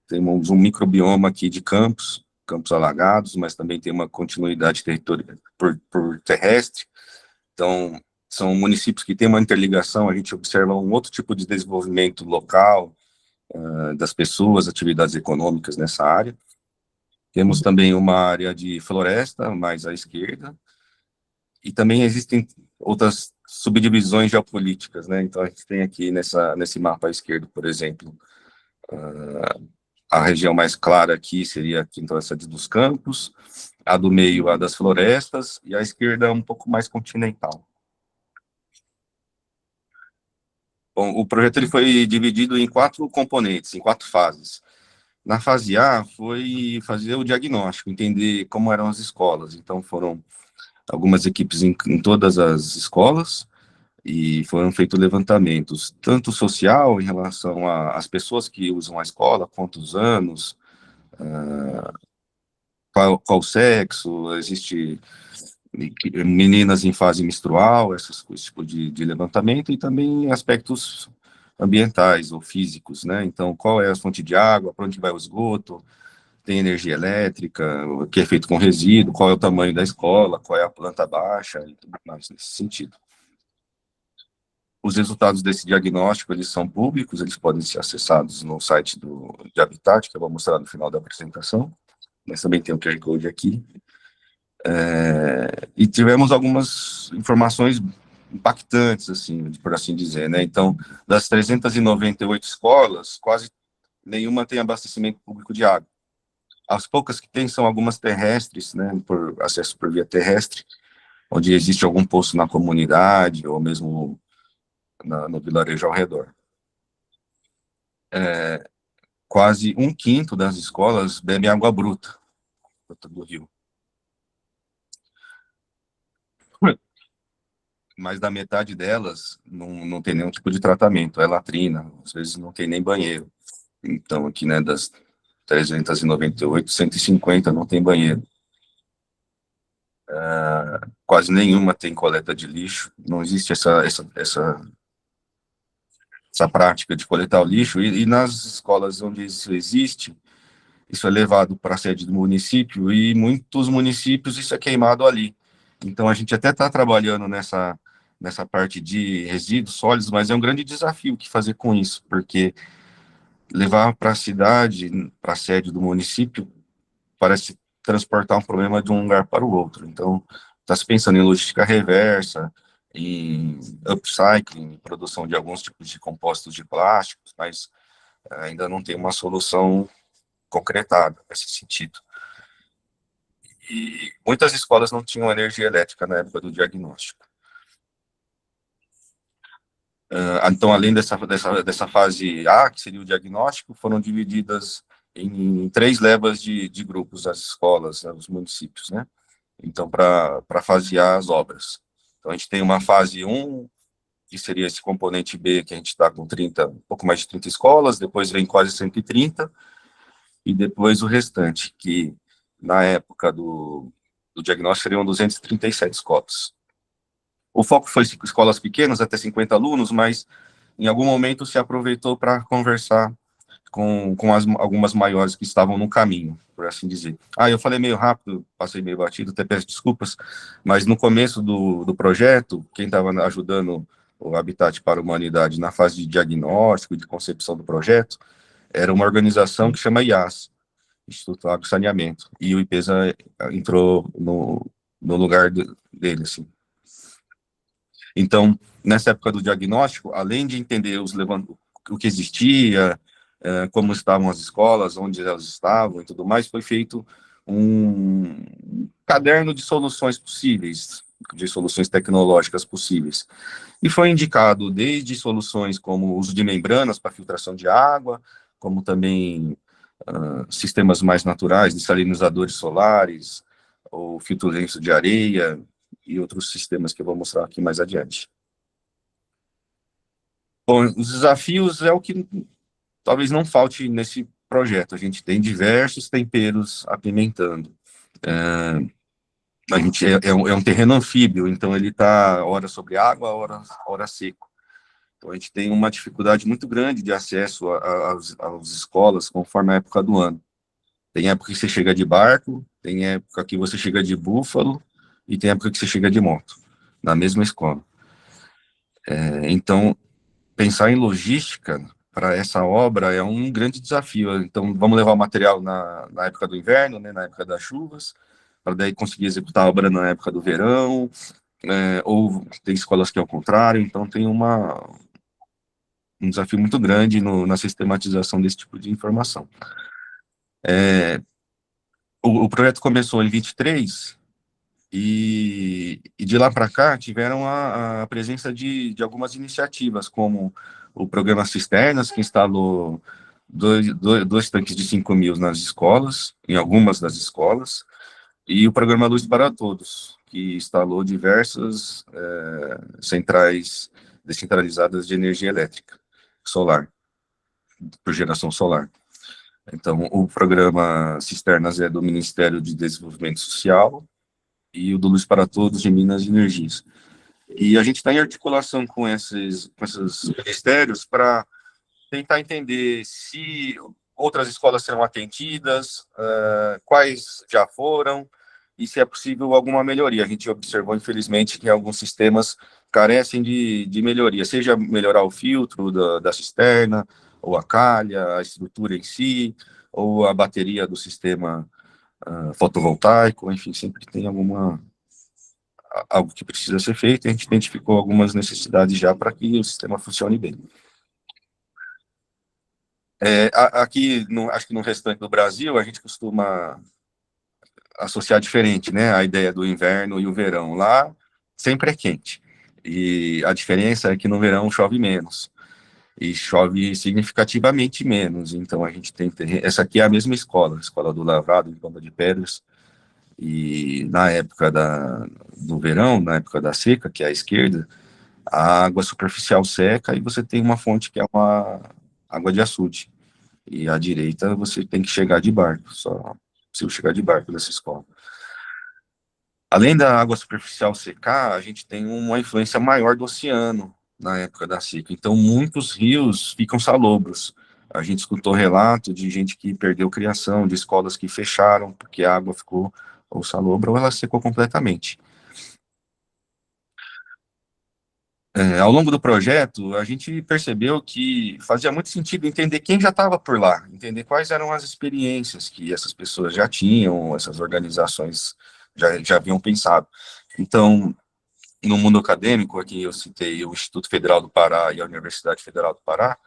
temos um microbioma aqui de campos alagados, mas também tem uma continuidade territorial por terrestre. Então, são municípios que têm uma interligação, a gente observa um outro tipo de desenvolvimento local, das pessoas, atividades econômicas nessa área. Temos também uma área de floresta, mais à esquerda, e também existem outras subdivisões geopolíticas, né? Então, a gente tem aqui nesse mapa à esquerda, por exemplo, a região mais clara aqui seria aqui, então, essa dos campos, a do meio, a das florestas, e a esquerda um pouco mais continental. Bom, o projeto ele foi dividido em 4 componentes, em 4 fases. Na fase A, foi fazer o diagnóstico, entender como eram as escolas. Então, foram algumas equipes em todas as escolas, e foram feitos levantamentos, tanto social, em relação às pessoas que usam a escola, quantos anos, qual sexo, existe meninas em fase menstrual, esse tipo de levantamento, e também aspectos ambientais ou físicos, né? Então, qual é a fonte de água, para onde vai o esgoto, tem energia elétrica, o que é feito com resíduo, qual é o tamanho da escola, qual é a planta baixa, e tudo mais nesse sentido. Os resultados desse diagnóstico, eles são públicos, eles podem ser acessados no site de Habitat, que eu vou mostrar no final da apresentação, mas também tem o QR Code aqui. E tivemos algumas informações impactantes, assim, por assim dizer, né? Então, das 398 escolas, quase nenhuma tem abastecimento público de água. As poucas que tem são algumas terrestres, né, por acesso por via terrestre, onde existe algum poço na comunidade ou mesmo no vilarejo ao redor. Quase um quinto das escolas bebe água bruta do rio. Mais da metade delas não tem nenhum tipo de tratamento, é latrina, às vezes não tem nem banheiro. Então, aqui, né, das 398, 150 não tem banheiro. Quase nenhuma tem coleta de lixo, não existe essa prática de coletar o lixo, e nas escolas onde isso existe, isso é levado para a sede do município, e muitos municípios isso é queimado ali. Então, a gente até está trabalhando nessa parte de resíduos sólidos, mas é um grande desafio o que fazer com isso, porque levar para a cidade, para a sede do município, parece transportar um problema de um lugar para o outro. Então, está se pensando em logística reversa, em upcycling, produção de alguns tipos de compostos de plásticos, mas ainda não tem uma solução concretada nesse sentido. E muitas escolas não tinham energia elétrica na época do diagnóstico. Então, além dessa fase A, que seria o diagnóstico, foram divididas em 3 levas de grupos as escolas, né, os municípios, né? Então, para fasear as obras. Então, a gente tem uma fase 1, que seria esse componente B, que a gente está com um pouco mais de 30 escolas, depois vem quase 130, e depois o restante, que na época do diagnóstico seriam 237 escolas. O foco foi escolas pequenas, até 50 alunos, mas em algum momento se aproveitou para conversar com algumas maiores que estavam no caminho, por assim dizer. Eu falei meio rápido, passei meio batido, até peço desculpas, mas no começo do projeto, quem estava ajudando o Habitat para a Humanidade na fase de diagnóstico e de concepção do projeto, era uma organização que chama IAS, Instituto Água e Saneamento, e o IPESA entrou no lugar dele, assim. Então, nessa época do diagnóstico, além de entender o que existia, como estavam as escolas, onde elas estavam e tudo mais, foi feito um caderno de soluções possíveis, de soluções tecnológicas possíveis. E foi indicado desde soluções como o uso de membranas para filtração de água, como também sistemas mais naturais, dessalinizadores solares, ou filtro lenço de areia, e outros sistemas que eu vou mostrar aqui mais adiante. Bom, os desafios é o que talvez não falte nesse projeto. A gente tem diversos temperos apimentando. A gente é um terreno anfíbio, então ele está hora sobre água, hora seco. Então a gente tem uma dificuldade muito grande de acesso às escolas conforme a época do ano. Tem época que você chega de barco, tem época que você chega de búfalo, e tem época que você chega de moto, na mesma escola. Então, pensar em logística para essa obra é um grande desafio. Então, vamos levar o material na época do inverno, né, na época das chuvas, para daí conseguir executar a obra na época do verão, ou tem escolas que é o contrário, então tem um desafio muito grande na sistematização desse tipo de informação. O projeto começou em 23, e de lá para cá tiveram a presença de algumas iniciativas, como o programa Cisternas, que instalou dois tanques de 5.000 nas escolas, em algumas das escolas, e o programa Luz para Todos, que instalou diversas centrais descentralizadas de energia elétrica solar, por geração solar. Então, o programa Cisternas é do Ministério de Desenvolvimento Social, e o do Luz para Todos de Minas e Energias. E a gente está em articulação com esses ministérios para tentar entender se outras escolas serão atendidas, quais já foram, e se é possível alguma melhoria. A gente observou, infelizmente, que alguns sistemas carecem de melhoria, seja melhorar o filtro da cisterna, ou a calha, a estrutura em si, ou a bateria do sistema fotovoltaico, enfim, sempre tem algo que precisa ser feito, e a gente identificou algumas necessidades já para que o sistema funcione bem. Aqui, acho que no restante do Brasil, a gente costuma associar diferente, né, a ideia do inverno e o verão. Lá sempre é quente, e a diferença é que no verão chove menos, e chove significativamente menos. Então a gente tem, essa aqui é a mesma escola, a Escola do Lavrado, em Ponta de Pedras, e na época do verão, na época da seca, que é a esquerda, a água superficial seca, e você tem uma fonte que é uma água de açude, e à direita você tem que chegar de barco, só possível chegar de barco nessa escola. Além da água superficial secar, a gente tem uma influência maior do oceano na época da seca. Então, muitos rios ficam salobros. A gente escutou relato de gente que perdeu criação, de escolas que fecharam, porque a água ficou ou salobra ou ela secou completamente. Ao longo do projeto, a gente percebeu que fazia muito sentido entender quem já estava por lá, entender quais eram as experiências que essas pessoas já tinham, essas organizações já haviam pensado. Então, no mundo acadêmico, aqui eu citei o Instituto Federal do Pará e a Universidade Federal do Pará,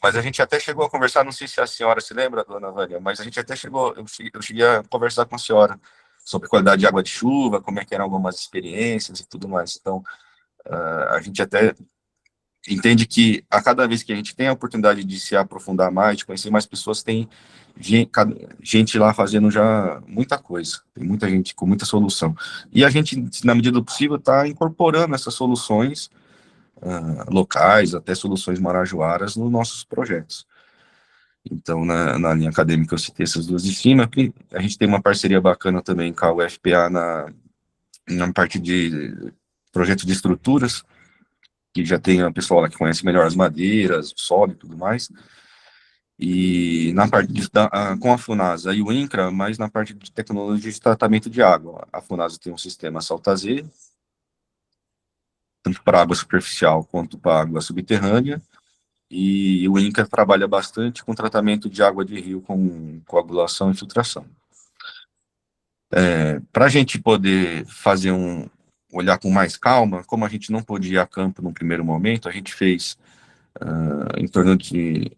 mas a gente até chegou a conversar, não sei se a senhora se lembra, dona Vânia, mas a gente até eu cheguei a conversar com a senhora sobre qualidade de água de chuva, como é que eram algumas experiências e tudo mais. Então, a gente até entende que a cada vez que a gente tem a oportunidade de se aprofundar mais, de conhecer mais pessoas, tem gente lá fazendo já muita coisa, tem muita gente com muita solução. E a gente, na medida do possível, está incorporando essas soluções locais, até soluções marajoaras, nos nossos projetos. Então, na linha acadêmica, eu citei essas duas de cima. A gente tem uma parceria bacana também com a UFPA na parte de projeto de estruturas, que já tem a pessoa lá que conhece melhor as madeiras, o solo e tudo mais, e na parte com a FUNASA e o INCRA, mas na parte de tecnologia de tratamento de água. A FUNASA tem um sistema Saltazê, tanto para água superficial quanto para água subterrânea, e o INCRA trabalha bastante com tratamento de água de rio com coagulação e filtração. Para a gente poder fazer olhar com mais calma, como a gente não pôde ir a campo no primeiro momento, a gente fez em torno de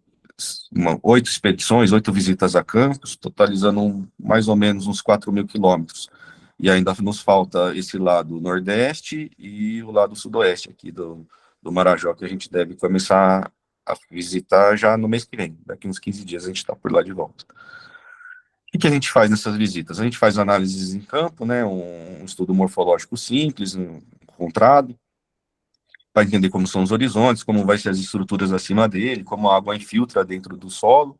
8 expedições, 8 visitas a campos, totalizando mais ou menos uns 4.000 quilômetros. E ainda nos falta esse lado nordeste e o lado sudoeste aqui do Marajó, que a gente deve começar a visitar já no mês que vem. Daqui uns 15 dias a gente está por lá de volta. O que a gente faz nessas visitas? A gente faz análises em campo, né, um estudo morfológico simples, encontrado, para entender como são os horizontes, como vai ser as estruturas acima dele, como a água infiltra dentro do solo,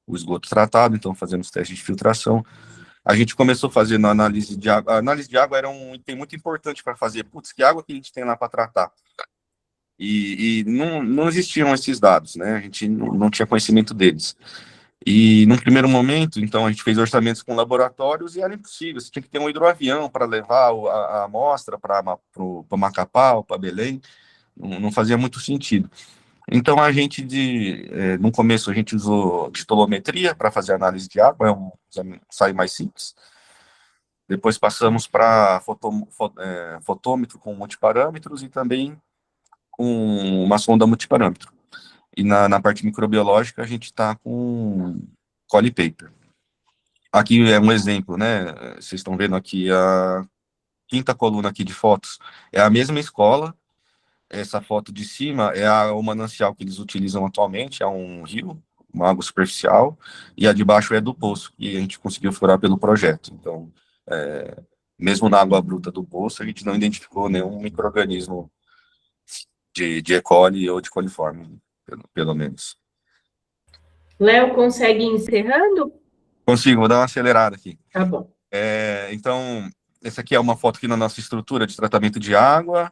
o esgoto tratado, então fazemos testes de filtração. A gente começou fazendo a análise de água. A análise de água era um item muito importante para fazer. Putz, que água que a gente tem lá para tratar? E não existiam esses dados, né? A gente não tinha conhecimento deles. E, num primeiro momento, então, a gente fez orçamentos com laboratórios e era impossível. Você tinha que ter um hidroavião para levar a amostra para Macapá ou para Belém. Não fazia muito sentido. Então, a gente, no começo, a gente usou titolometria para fazer análise de água, é um ensaio mais simples. Depois passamos para fotômetro com multiparâmetros e também com uma sonda multiparâmetro. E na parte microbiológica, a gente está com Collie Paper. Aqui é um exemplo, né? Vocês estão vendo aqui a quinta coluna aqui de fotos. É a mesma escola. Essa foto de cima é o manancial que eles utilizam atualmente, é um rio, uma água superficial, e a de baixo é do poço, que a gente conseguiu furar pelo projeto. Então, mesmo na água bruta do poço, a gente não identificou nenhum micro-organismo de E. coli ou de coliforme, pelo menos. Léo, consegue ir encerrando? Consigo, vou dar uma acelerada aqui. Tá bom. Então, essa aqui é uma foto aqui na nossa estrutura de tratamento de água.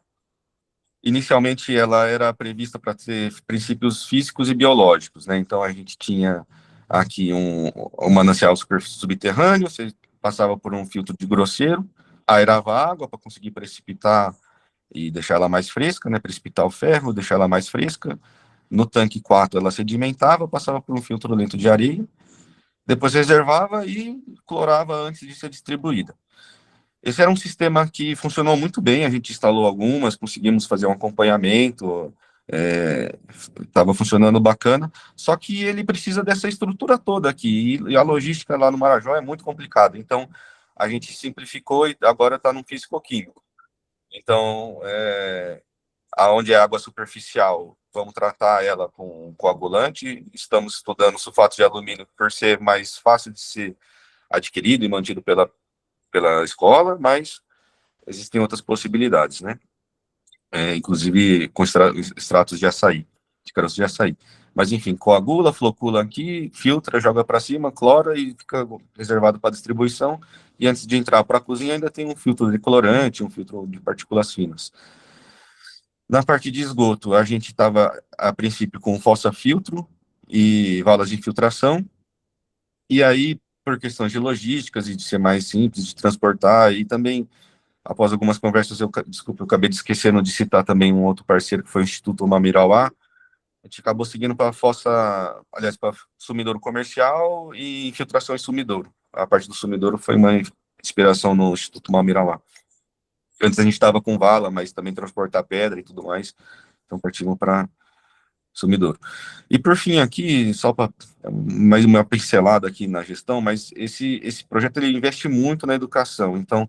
Inicialmente, ela era prevista para ter princípios físicos e biológicos, né? Então, a gente tinha aqui um manancial subterrâneo, você passava por um filtro de grosseiro, aerava a água para conseguir precipitar e deixar ela mais fresca, né? Precipitar o ferro, deixar ela mais fresca. No tanque 4, ela sedimentava, passava por um filtro lento de areia, depois reservava e clorava antes de ser distribuída. Esse era um sistema que funcionou muito bem, a gente instalou algumas, conseguimos fazer um acompanhamento, estava funcionando bacana, só que ele precisa dessa estrutura toda aqui, e a logística lá no Marajó é muito complicada, então a gente simplificou e agora está no físico-químico. Então, aonde é água superficial, vamos tratar ela com coagulante, estamos estudando sulfato de alumínio por ser mais fácil de ser adquirido e mantido pela escola, mas existem outras possibilidades, né? Inclusive com extratos de açaí, de caroço de açaí. Mas, enfim, coagula, flocula aqui, filtra, joga para cima, clora e fica reservado para distribuição. E antes de entrar para a cozinha, ainda tem um filtro de colorante, um filtro de partículas finas. Na parte de esgoto, a gente estava, a princípio, com fossa-filtro e valas de infiltração. E aí, por questões de logísticas e de ser mais simples de transportar, e também, após algumas conversas, eu acabei esquecendo de citar também um outro parceiro, que foi o Instituto Mamirauá. A gente acabou seguindo para para sumidouro comercial e infiltração em sumidouro. A parte do sumidouro foi uma inspiração no Instituto Mamirauá. Antes a gente estava com vala, mas também transportar pedra e tudo mais, então partimos para sumidouro. E por fim aqui, só para mais uma pincelada aqui na gestão, mas esse projeto ele investe muito na educação, então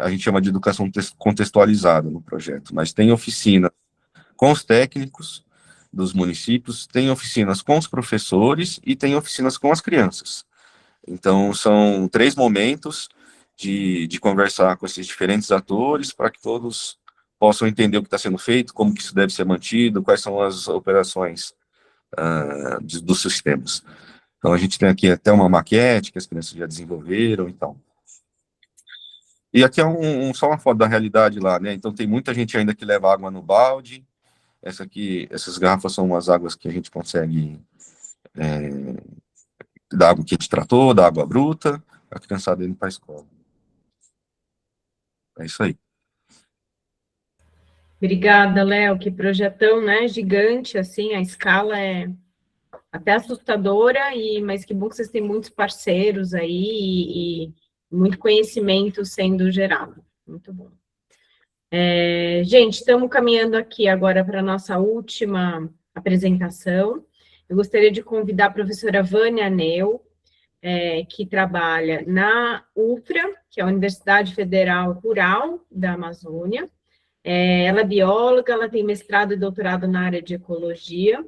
a gente chama de educação contextualizada no projeto, mas tem oficina com os técnicos dos municípios, tem oficinas com os professores e tem oficinas com as crianças. Então são 3 momentos de conversar com esses diferentes atores para que todos possam entender o que está sendo feito, como que isso deve ser mantido, quais são as operações dos sistemas. Então, a gente tem aqui até uma maquete que as crianças já desenvolveram e tal. E aqui é só uma foto da realidade lá, né? Então, tem muita gente ainda que leva água no balde. Essas garrafas são umas águas que a gente consegue da água que a gente tratou, da água bruta, a criançada indo para a escola. É isso aí. Obrigada, Léo, que projetão, né, gigante, assim, a escala é até assustadora, mas que bom que vocês têm muitos parceiros aí e muito conhecimento sendo gerado, muito bom. Gente, estamos caminhando aqui agora para a nossa última apresentação. Eu gostaria de convidar a professora Vânia Neu, que trabalha na UFRA, que é a Universidade Federal Rural da Amazônia. Ela é bióloga, ela tem mestrado e doutorado na área de ecologia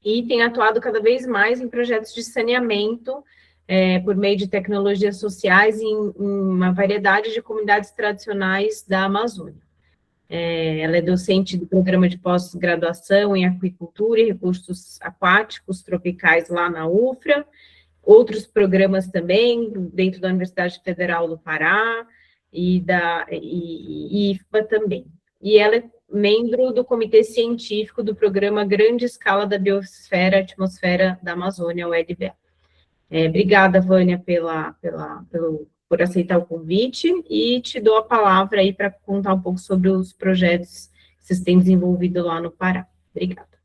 e tem atuado cada vez mais em projetos de saneamento por meio de tecnologias sociais em uma variedade de comunidades tradicionais da Amazônia. Ela é docente do programa de pós-graduação em aquicultura e recursos aquáticos tropicais lá na UFRA, outros programas também dentro da Universidade Federal do Pará e da IFPA também. E ela é membro do Comitê Científico do Programa Grande Escala da Biosfera e Atmosfera da Amazônia, o EDBA. Obrigada, Vânia, por aceitar o convite, e te dou a palavra aí para contar um pouco sobre os projetos que vocês têm desenvolvido lá no Pará. Obrigada.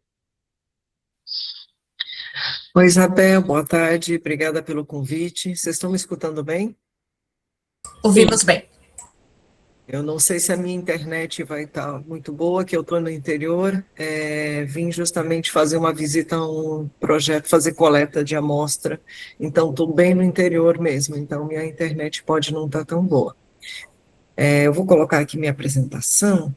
Oi, Isabel, boa tarde, obrigada pelo convite. Vocês estão me escutando bem? Ouvimos bem. Eu não sei se a minha internet vai estar muito boa, que eu estou no interior. Vim justamente fazer uma visita a um projeto, fazer coleta de amostra, então estou bem no interior mesmo, então minha internet pode não estar tão boa. Eu vou colocar aqui minha apresentação.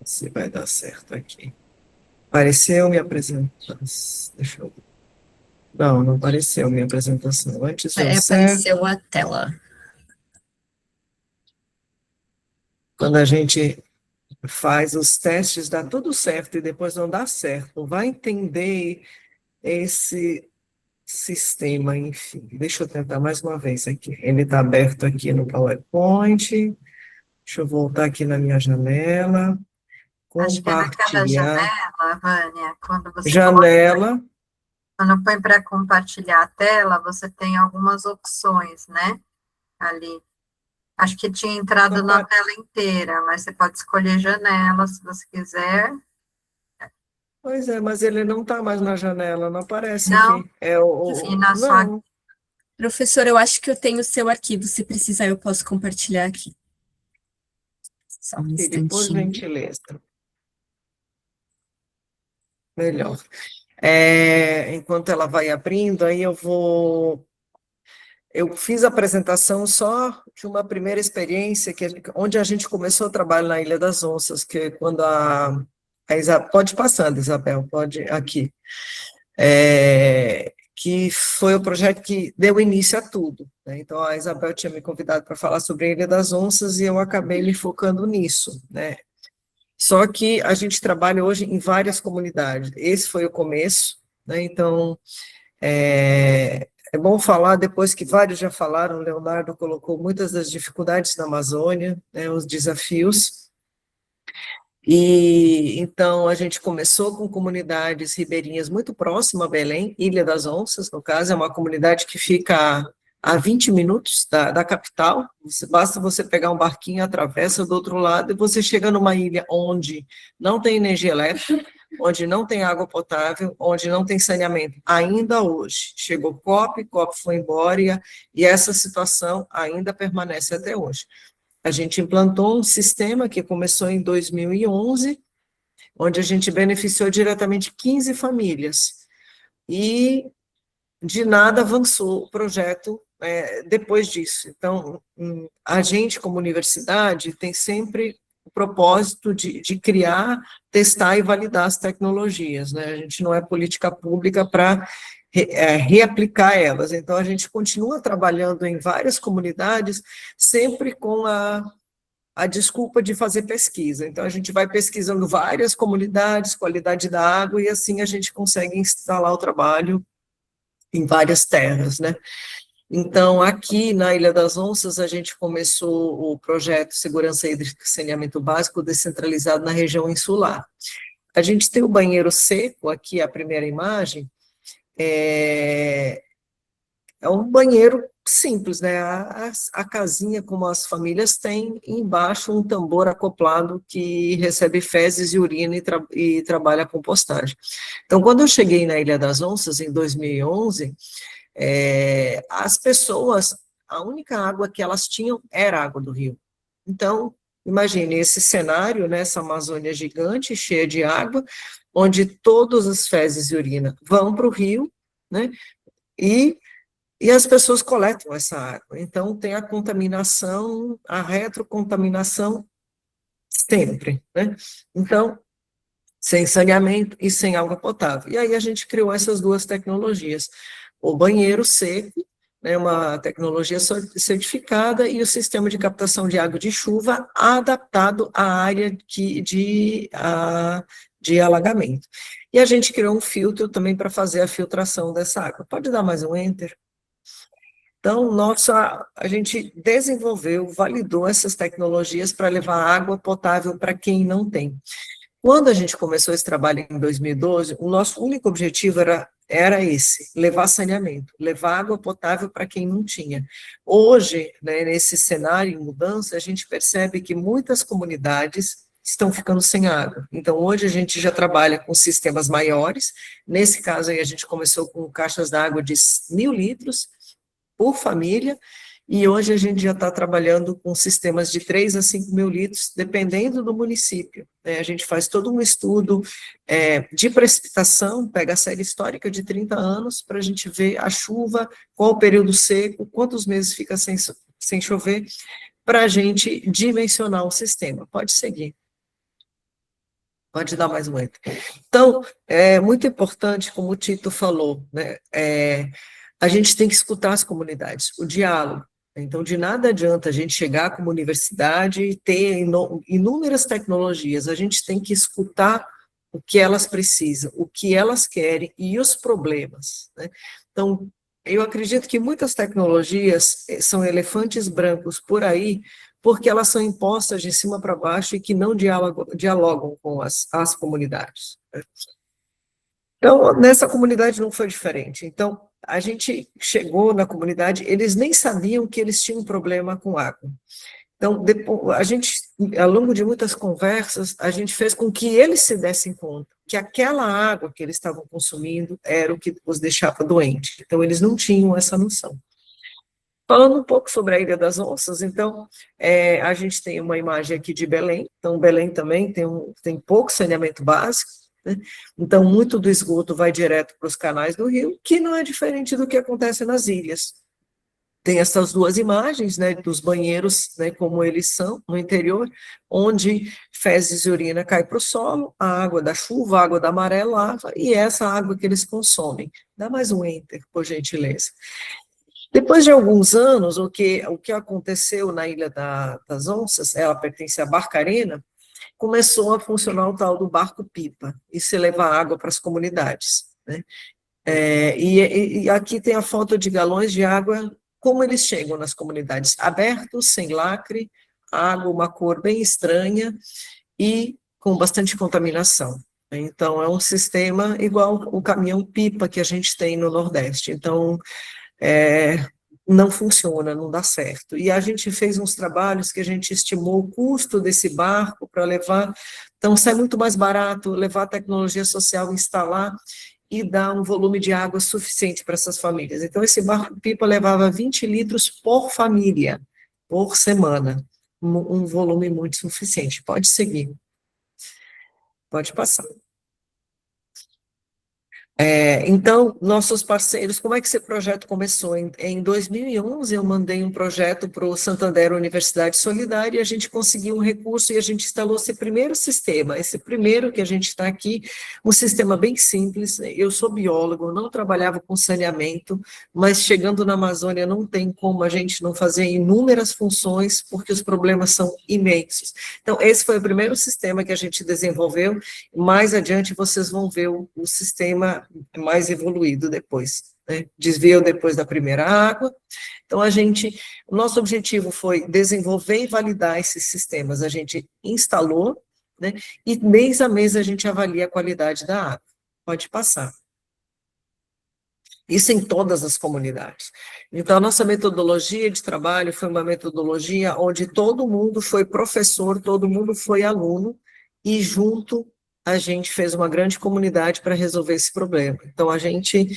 Se vai dar certo aqui. Apareceu minha apresentação. Deixa eu... Não apareceu minha apresentação. Antes deu apareceu a tela. Quando a gente faz os testes, dá tudo certo e depois não dá certo. Vai entender esse sistema, enfim. Deixa eu tentar mais uma vez aqui. Ele está aberto aqui no PowerPoint. Deixa eu voltar aqui na minha janela. Acho que é naquela janela, Vânia, quando você janela. Quando põe para compartilhar a tela, você tem algumas opções, né? Ali. Acho que tinha entrado na tela inteira, mas você pode escolher janela, se você quiser. Pois é, mas ele não está mais na janela, não aparece Não? aqui. É E na sua... Não. Professor, eu acho que eu tenho o seu arquivo. Se precisar, eu posso compartilhar aqui. Só um Aqui, por instantinho. gentileza. Melhor. Enquanto ela vai abrindo, aí eu fiz a apresentação só de uma primeira experiência, onde a gente começou o trabalho na Ilha das Onças, que é quando pode ir passando, Isabel, pode, aqui. Que foi o projeto que deu início a tudo, né? Então, a Isabel tinha me convidado para falar sobre a Ilha das Onças e eu acabei me focando nisso, né? Só que a gente trabalha hoje em várias comunidades. Esse foi o começo, né? Então, é bom falar, depois que vários já falaram, o Leonardo colocou muitas das dificuldades na Amazônia, né, os desafios, e então a gente começou com comunidades ribeirinhas muito próximas a Belém, Ilha das Onças, no caso, é uma comunidade que fica a 20 minutos da capital, basta você pegar um barquinho, atravessa do outro lado, e você chega numa ilha onde não tem energia elétrica, onde não tem água potável, onde não tem saneamento, ainda hoje. Chegou COP foi embora, e essa situação ainda permanece até hoje. A gente implantou um sistema que começou em 2011, onde a gente beneficiou diretamente 15 famílias, e de nada avançou o projeto depois disso. Então, a gente, como universidade, tem sempre o propósito de criar, testar e validar as tecnologias, né? A gente não é política pública para reaplicar elas, então a gente continua trabalhando em várias comunidades, sempre com a desculpa de fazer pesquisa. Então, a gente vai pesquisando várias comunidades, qualidade da água, e assim a gente consegue instalar o trabalho em várias terras, né? Então, aqui na Ilha das Onças, a gente começou o projeto Segurança Hídrica e Saneamento Básico descentralizado na região insular. A gente tem o banheiro seco, aqui a primeira imagem, é um banheiro simples, né? A casinha, como as famílias têm, e embaixo um tambor acoplado que recebe fezes e urina e trabalha a compostagem. Então, quando eu cheguei na Ilha das Onças, em 2011, as pessoas, a única água que elas tinham era a água do rio. Então, imagine esse cenário, né, essa Amazônia gigante, cheia de água, onde todas as fezes e urina vão para o rio, né, e as pessoas coletam essa água. Então, tem a contaminação, a retrocontaminação sempre, né? Então, sem saneamento e sem água potável. E aí a gente criou essas duas tecnologias, o banheiro seco, né, uma tecnologia certificada, e o sistema de captação de água de chuva adaptado à área de alagamento. E a gente criou um filtro também para fazer a filtração dessa água. Pode dar mais um enter? Então, a gente desenvolveu, validou essas tecnologias para levar água potável para quem não tem. Quando a gente começou esse trabalho em 2012, o nosso único objetivo era esse, levar saneamento, levar água potável para quem não tinha. Hoje, né, nesse cenário em mudança, a gente percebe que muitas comunidades estão ficando sem água. Então, hoje a gente já trabalha com sistemas maiores, nesse caso aí a gente começou com caixas d'água de 1.000 litros por família, e hoje a gente já está trabalhando com sistemas de 3 a 5 mil litros, dependendo do município, né? A gente faz todo um estudo de precipitação, pega a série histórica de 30 anos, para a gente ver a chuva, qual o período seco, quantos meses fica sem chover, para a gente dimensionar o sistema. Pode seguir. Pode dar mais um enter. Então, é muito importante, como o Tito falou, né, a gente tem que escutar as comunidades, o diálogo. Então, de nada adianta a gente chegar como universidade e ter inúmeras tecnologias, a gente tem que escutar o que elas precisam, o que elas querem e os problemas, né? Então, eu acredito que muitas tecnologias são elefantes brancos por aí, porque elas são impostas de cima para baixo e que não dialogam com as comunidades. Então, nessa comunidade não foi diferente. Então, a gente chegou na comunidade, eles nem sabiam que eles tinham um problema com água. Então, depois, a gente, ao longo de muitas conversas, a gente fez com que eles se dessem conta que aquela água que eles estavam consumindo era o que os deixava doentes. Então, eles não tinham essa noção. Falando um pouco sobre a Ilha das Onças, então, a gente tem uma imagem aqui de Belém. Então, Belém também tem pouco saneamento básico, né? Então, muito do esgoto vai direto para os canais do rio, que não é diferente do que acontece nas ilhas. Tem essas duas imagens, né, dos banheiros, né, como eles são no interior, onde fezes e urina cai para o solo, a água da chuva, a água da maré lava, e essa água que eles consomem. Dá mais um enter, por gentileza. Depois de alguns anos, o que aconteceu na Ilha das Onças, ela pertence à Barcarena, começou a funcionar o tal do barco-pipa, e se levar água para as comunidades, né? E aqui tem a foto de galões de água, como eles chegam nas comunidades, abertos, sem lacre, água, uma cor bem estranha e com bastante contaminação. Então, é um sistema igual o caminhão-pipa que a gente tem no Nordeste. Então, não funciona, não dá certo. E a gente fez uns trabalhos que a gente estimou o custo desse barco para levar, então sai muito mais barato levar a tecnologia social, instalar e dar um volume de água suficiente para essas famílias. Então, esse barco-pipa levava 20 litros por família, por semana, um volume muito suficiente. Pode seguir. Pode passar. Então, nossos parceiros, como é que esse projeto começou? Em 2011, eu mandei um projeto para o Santander Universidade Solidária, e a gente conseguiu um recurso e a gente instalou esse primeiro sistema, esse primeiro que a gente está aqui, um sistema bem simples. Eu sou biólogo, não trabalhava com saneamento, mas chegando na Amazônia não tem como a gente não fazer inúmeras funções, porque os problemas são imensos. Então, esse foi o primeiro sistema que a gente desenvolveu. Mais adiante, vocês vão ver o sistema mais evoluído depois, né? Desvio depois da primeira água. Então, o nosso objetivo foi desenvolver e validar esses sistemas. A gente instalou, né? E mês a mês a gente avalia a qualidade da água. Pode passar. Isso em todas as comunidades. Então, a nossa metodologia de trabalho foi uma metodologia onde todo mundo foi professor, todo mundo foi aluno, e junto a gente fez uma grande comunidade para resolver esse problema. Então, a gente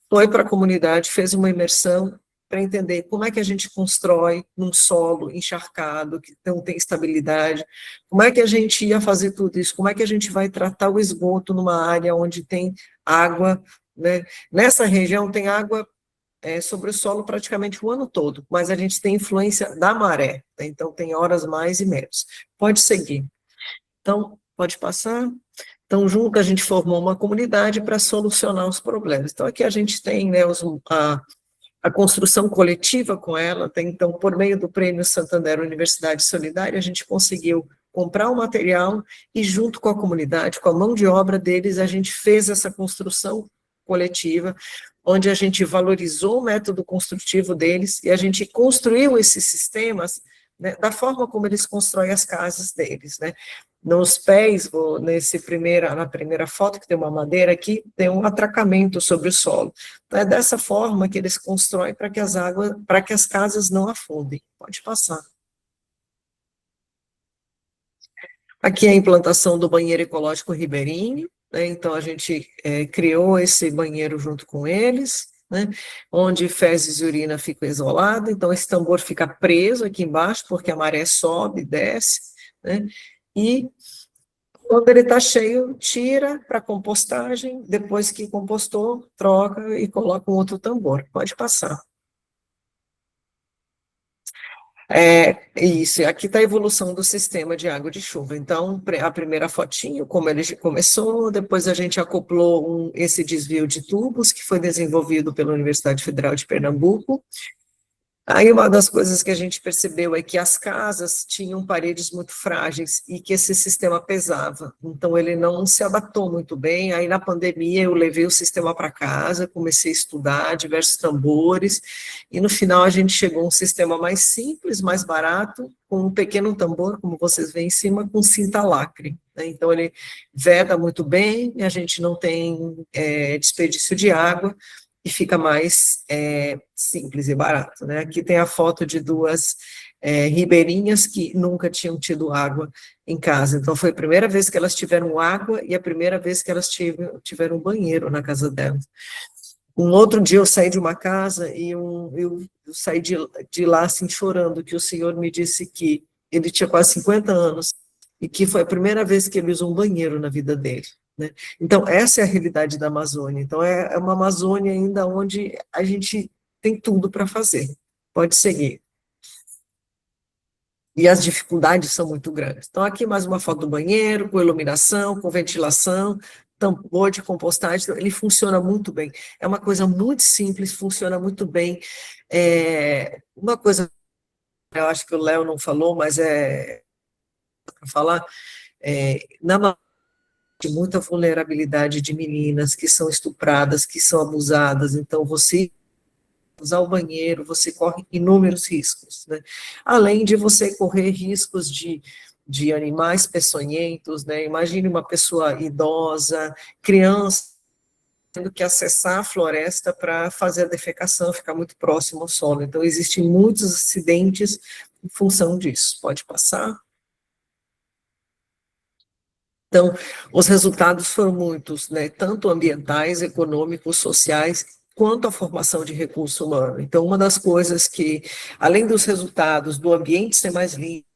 foi para a comunidade, fez uma imersão para entender como é que a gente constrói num solo encharcado, que não tem estabilidade, como é que a gente ia fazer tudo isso, como é que a gente vai tratar o esgoto numa área onde tem água, né? Nessa região tem água sobre o solo praticamente o ano todo, mas a gente tem influência da maré, né? Então tem horas mais e menos. Pode seguir. Então, pode passar. Então, junto a gente formou uma comunidade para solucionar os problemas. Então, aqui a gente tem, né, a construção coletiva com ela. Então, por meio do Prêmio Santander Universidade Solidária, a gente conseguiu comprar o material e, junto com a comunidade, com a mão de obra deles, a gente fez essa construção coletiva, onde a gente valorizou o método construtivo deles e a gente construiu esses sistemas, né, da forma como eles constroem as casas deles, né? Nos pés, na primeira foto, que tem uma madeira aqui, tem um atracamento sobre o solo. Então, é dessa forma que eles constroem para que as casas não afundem. Pode passar. Aqui é a implantação do banheiro ecológico ribeirinho, né? Então, a gente criou esse banheiro junto com eles, né? Onde fezes e urina ficam isoladas. Então, esse tambor fica preso aqui embaixo, porque a maré sobe e desce, né? E quando ele está cheio, tira para compostagem, depois que compostou, troca e coloca um outro tambor. Pode passar. Isso, aqui está a evolução do sistema de água de chuva. Então, a primeira fotinho, como ele começou, depois a gente acoplou esse desvio de tubos, que foi desenvolvido pela Universidade Federal de Pernambuco, Aí uma das coisas que a gente percebeu é que as casas tinham paredes muito frágeis e que esse sistema pesava, então ele não se adaptou muito bem. Aí na pandemia eu levei o sistema para casa, comecei a estudar diversos tambores, e no final a gente chegou a um sistema mais simples, mais barato, com um pequeno tambor, como vocês veem em cima, com cinta lacre, né? Então ele veda muito bem, a gente não tem desperdício de água, e fica mais simples e barato, né? Aqui tem a foto de duas ribeirinhas que nunca tinham tido água em casa, então foi a primeira vez que elas tiveram água e a primeira vez que elas tiveram banheiro na casa delas. Um outro dia eu saí de uma casa e eu saí de lá assim chorando, que o senhor me disse que ele tinha quase 50 anos e que foi a primeira vez que ele usou um banheiro na vida dele, né? Então, essa é a realidade da Amazônia. Então, é uma Amazônia ainda onde a gente tem tudo para fazer. Pode seguir. E as dificuldades são muito grandes. Então, aqui mais uma foto do banheiro, com iluminação, com ventilação, tambor de compostagem, ele funciona muito bem. É uma coisa muito simples, funciona muito bem. Uma coisa, eu acho que o Léo não falou, mas para falar, na muita vulnerabilidade de meninas que são estupradas, que são abusadas, então você usar o banheiro, você corre inúmeros riscos, né? Além de você correr riscos de animais peçonhentos, né? Imagine uma pessoa idosa, criança, tendo que acessar a floresta para fazer a defecação, ficar muito próximo ao solo. Então, existem muitos acidentes em função disso. Pode passar? Então, os resultados foram muitos, né, tanto ambientais, econômicos, sociais, quanto a formação de recurso humano. Então, uma das coisas que, além dos resultados do ambiente ser mais limpo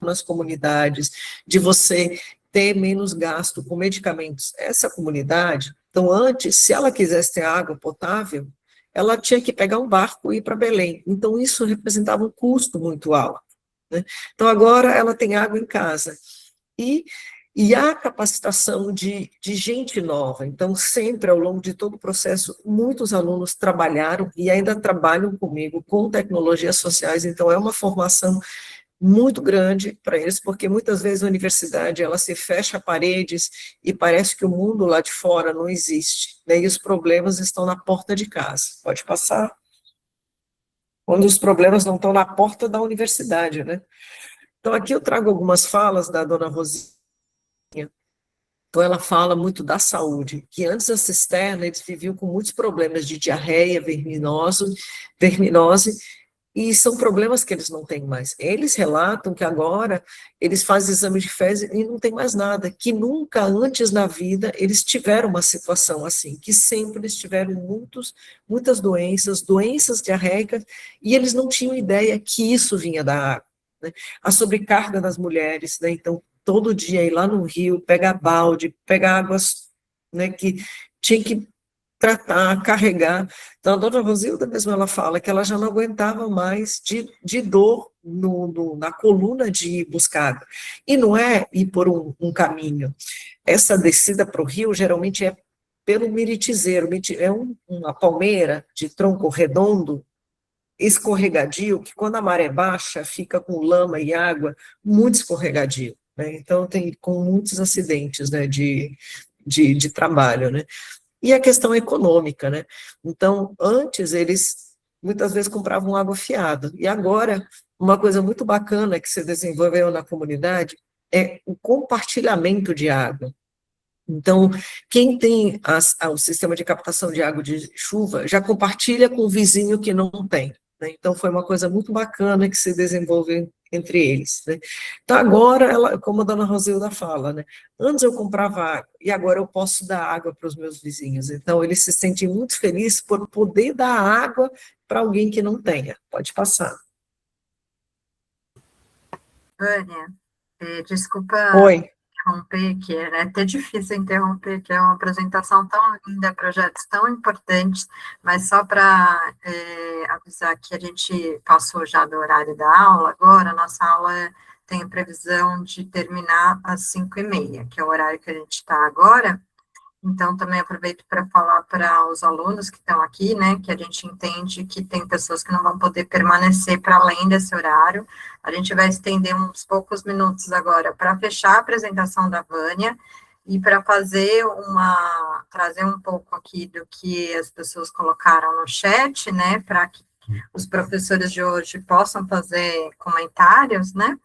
nas comunidades, de você ter menos gasto com medicamentos, essa comunidade, então, antes, se ela quisesse ter água potável, ela tinha que pegar um barco e ir para Belém. Então, isso representava um custo muito alto, né? Então, agora ela tem água em casa. E há capacitação de gente nova. Então, sempre, ao longo de todo o processo, muitos alunos trabalharam e ainda trabalham comigo com tecnologias sociais. Então, é uma formação muito grande para eles, porque muitas vezes a universidade, ela se fecha paredes e parece que o mundo lá de fora não existe, né? E os problemas estão na porta de casa. Pode passar? Quando os problemas não estão na porta da universidade, né? Então, aqui eu trago algumas falas da dona Rosinha. Então, ela fala muito da saúde, que antes da cisterna, eles viviam com muitos problemas de diarreia, verminose, e são problemas que eles não têm mais. Eles relatam que agora eles fazem exame de fezes e não tem mais nada, que nunca antes na vida eles tiveram uma situação assim, que sempre eles tiveram muitas doenças diarreicas, e eles não tinham ideia que isso vinha da água, né? A sobrecarga das mulheres, né? Então, todo dia ir lá no rio, pegar balde, pegar águas, né, que tinha que tratar, carregar. Então, a dona Rosilda mesmo, ela fala que ela já não aguentava mais de dor na coluna de ir buscar água. E não é ir por um caminho. Essa descida para o rio, geralmente, é pelo miritizeiro. É uma palmeira de tronco redondo, escorregadio, que quando a maré baixa, fica com lama e água, muito escorregadio, né? Então, tem com muitos acidentes, né, de trabalho, né? E a questão econômica, né? Então, antes, eles muitas vezes compravam água fiada, e agora, uma coisa muito bacana que se desenvolveu na comunidade é o compartilhamento de água. Então, quem tem o sistema de captação de água de chuva, já compartilha com o vizinho que não tem, né? Então, foi uma coisa muito bacana que se desenvolveu entre eles, né? Então, agora, como a dona Rosilda fala, né? Antes eu comprava água, e agora eu posso dar água para os meus vizinhos. Então, eles se sentem muito felizes por poder dar água para alguém que não tenha. Pode passar. Vânia, desculpa Oi. interromper, que é até difícil interromper, que é uma apresentação tão linda, projetos tão importantes, mas só para avisar que a gente passou já do horário da aula, agora a nossa aula tem a previsão de terminar às 5h30, que é o horário que a gente está agora, Então, também aproveito para falar para os alunos que estão aqui, né, que a gente entende que tem pessoas que não vão poder permanecer para além desse horário. A gente vai estender uns poucos minutos agora para fechar a apresentação da Vânia e para trazer um pouco aqui do que as pessoas colocaram no chat, né, para que os professores de hoje possam fazer comentários, né,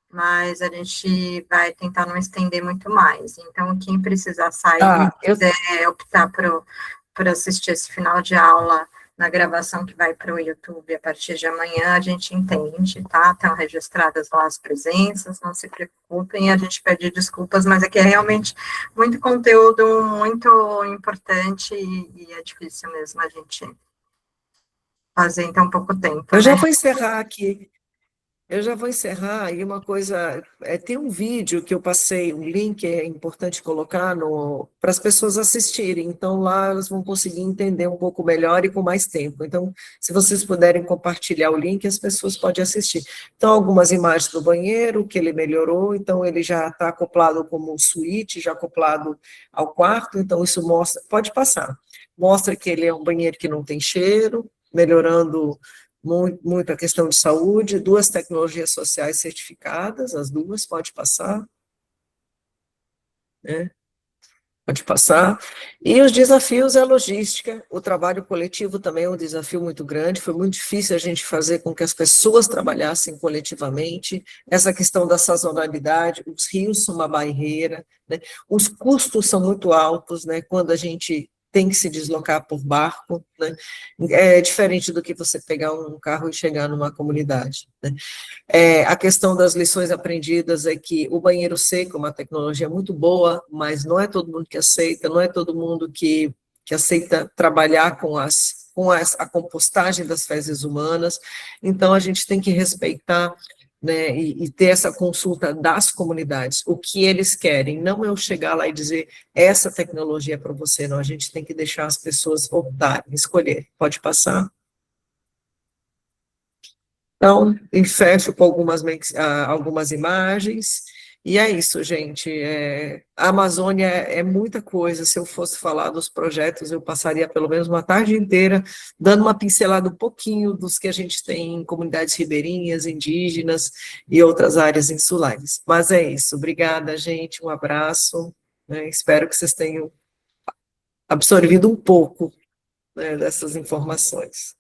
mas a gente vai tentar não estender muito mais. Então, quem precisar sair, quiser optar por assistir esse final de aula na gravação que vai para o YouTube a partir de amanhã, a gente entende, tá? Estão registradas lá as presenças, não se preocupem, a gente pede desculpas, mas aqui é realmente muito conteúdo muito importante e é difícil mesmo a gente fazer em tão pouco tempo. Eu já vou encerrar aqui. E uma coisa, tem um vídeo que eu passei, um link é importante colocar para as pessoas assistirem, então lá elas vão conseguir entender um pouco melhor e com mais tempo. Então, se vocês puderem compartilhar o link, as pessoas podem assistir. Então, algumas imagens do banheiro, que ele melhorou, então ele já está acoplado como um suíte, já acoplado ao quarto, então isso mostra, pode passar, mostra que ele é um banheiro que não tem cheiro, melhorando muito a questão de saúde, 2 tecnologias sociais certificadas, as 2, pode passar, né? Pode passar. E os desafios é a logística, o trabalho coletivo também é um desafio muito grande, foi muito difícil a gente fazer com que as pessoas trabalhassem coletivamente, essa questão da sazonalidade, os rios são uma barreira, né? Os custos são muito altos, né? Quando a gente tem que se deslocar por barco, né? É diferente do que você pegar um carro e chegar numa comunidade, né? A questão das lições aprendidas é que o banheiro seco é uma tecnologia muito boa, mas não é todo mundo que aceita, não é todo mundo que aceita trabalhar com a compostagem das fezes humanas, então a gente tem que respeitar, né, e ter essa consulta das comunidades, o que eles querem, não eu chegar lá e dizer, essa tecnologia é para você, não, a gente tem que deixar as pessoas optarem, escolher, pode passar? Então, e fecho com algumas imagens, e é isso, gente, a Amazônia é muita coisa, se eu fosse falar dos projetos, eu passaria pelo menos uma tarde inteira, dando uma pincelada um pouquinho dos que a gente tem em comunidades ribeirinhas, indígenas e outras áreas insulares. Mas é isso, obrigada, gente, um abraço, né, espero que vocês tenham absorvido um pouco, né, dessas informações.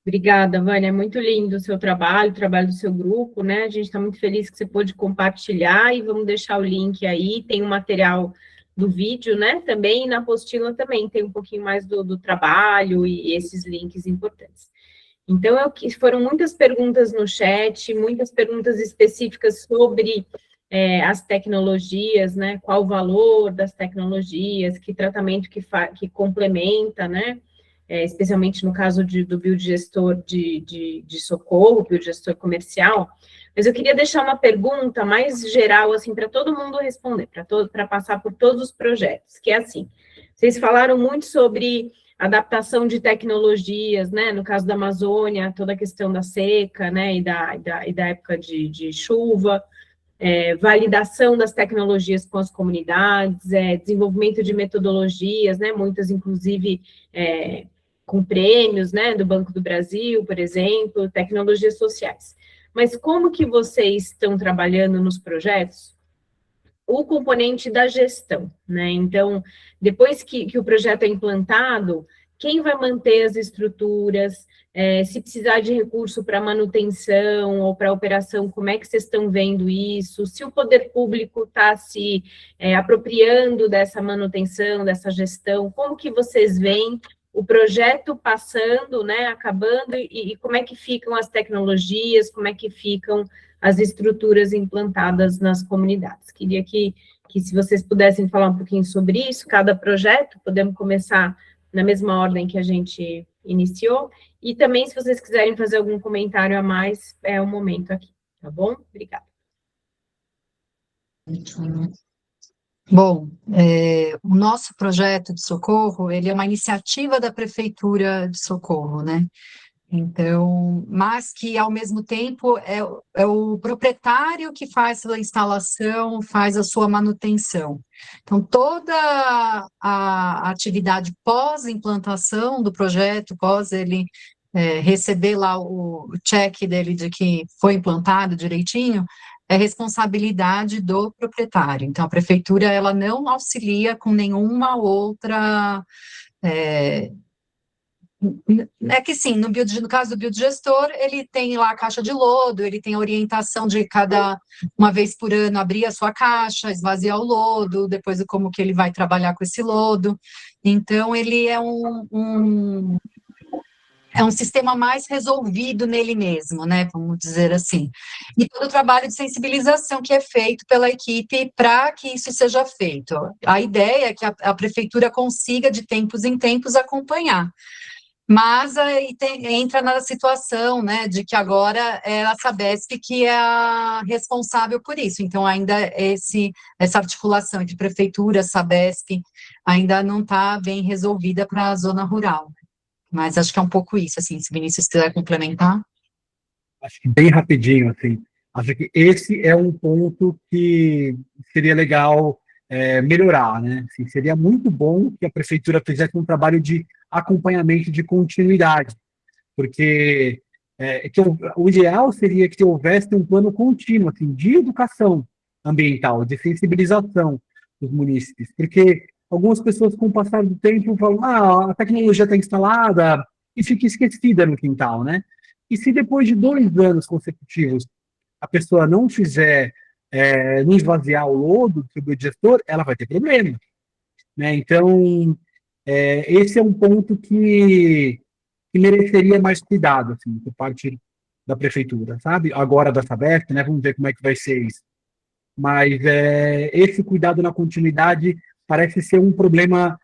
Obrigada, Vânia, é muito lindo o seu trabalho, o trabalho do seu grupo, né? A gente está muito feliz que você pôde compartilhar e vamos deixar o link aí, tem o material do vídeo, né? Também, e na apostila também tem um pouquinho mais do trabalho e esses links importantes. Então, foram muitas perguntas no chat, muitas perguntas específicas sobre as tecnologias, né? Qual o valor das tecnologias, que tratamento que complementa, né? Especialmente no caso do biodigestor de socorro, biodigestor comercial, mas eu queria deixar uma pergunta mais geral, assim, para todo mundo responder, para passar por todos os projetos, que é assim, vocês falaram muito sobre adaptação de tecnologias, né, no caso da Amazônia, toda a questão da seca, né, e da época de chuva, validação das tecnologias com as comunidades, desenvolvimento de metodologias, né, muitas, inclusive, com prêmios, né, do Banco do Brasil, por exemplo, tecnologias sociais. Mas como que vocês estão trabalhando nos projetos? O componente da gestão, né? Então, depois que o projeto é implantado, quem vai manter as estruturas? Se precisar de recurso para manutenção ou para operação, como é que vocês estão vendo isso? Se o poder público está se apropriando dessa manutenção, dessa gestão, como que vocês veem o projeto passando, né, acabando, e como é que ficam as tecnologias, como é que ficam as estruturas implantadas nas comunidades? Queria que se vocês pudessem falar um pouquinho sobre isso, cada projeto, podemos começar na mesma ordem que a gente iniciou, e também, se vocês quiserem fazer algum comentário a mais, é o momento aqui, tá bom? Obrigada. Bom, o nosso projeto de socorro, ele é uma iniciativa da Prefeitura de Socorro, né? Então, mas que, ao mesmo tempo, é o proprietário que faz a instalação, faz a sua manutenção. Então, toda a atividade pós-implantação do projeto, pós ele receber lá o check dele de que foi implantado direitinho, é responsabilidade do proprietário. Então, a prefeitura, ela não auxilia com nenhuma outra... É que sim, no caso do biodigestor, ele tem lá a caixa de lodo, ele tem a orientação de uma vez por ano, abrir a sua caixa, esvaziar o lodo, depois como que ele vai trabalhar com esse lodo. Então, ele é um sistema mais resolvido nele mesmo, né, vamos dizer assim. E todo o trabalho de sensibilização que é feito pela equipe para que isso seja feito. A ideia é que a prefeitura consiga, de tempos em tempos, acompanhar. Mas aí entra na situação, né, de que agora é a Sabesp que é a responsável por isso. Então, ainda essa articulação entre prefeitura, Sabesp, ainda não está bem resolvida para a zona rural. Mas acho que é um pouco isso, assim, se o Vinícius quiser complementar. Acho que bem rapidinho, assim, acho que esse é um ponto que seria legal melhorar, né? Assim, seria muito bom que a prefeitura fizesse um trabalho de acompanhamento de continuidade, porque o ideal seria que houvesse um plano contínuo, assim, de educação ambiental, de sensibilização dos munícipes, porque algumas pessoas, com o passar do tempo, falam, a tecnologia está instalada e fica esquecida no quintal, né? E se depois de 2 anos consecutivos a pessoa não fizer, não esvaziar o lodo do seu biodigestor, ela vai ter problema, né? Então, esse é um ponto que mereceria mais cuidado, assim, por parte da prefeitura, sabe? Agora da Sabesp, né? Vamos ver como é que vai ser isso. Mas esse cuidado na continuidade parece ser um problema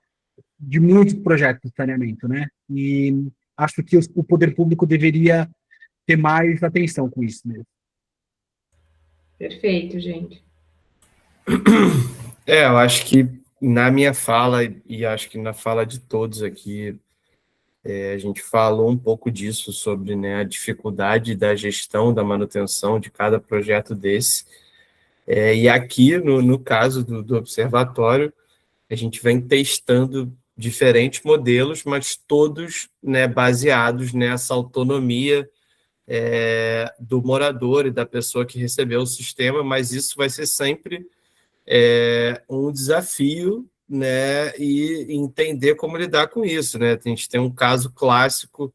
de muitos projetos de saneamento, né? E acho que o poder público deveria ter mais atenção com isso mesmo. Perfeito, gente. Eu acho que na minha fala, e acho que na fala de todos aqui, a gente falou um pouco disso, sobre, né, a dificuldade da gestão, da manutenção de cada projeto desse. E aqui, no caso do observatório, a gente vem testando diferentes modelos, mas todos, né, baseados nessa autonomia do morador e da pessoa que recebeu o sistema, mas isso vai ser sempre um desafio, né, e entender como lidar com isso, né? A gente tem um caso clássico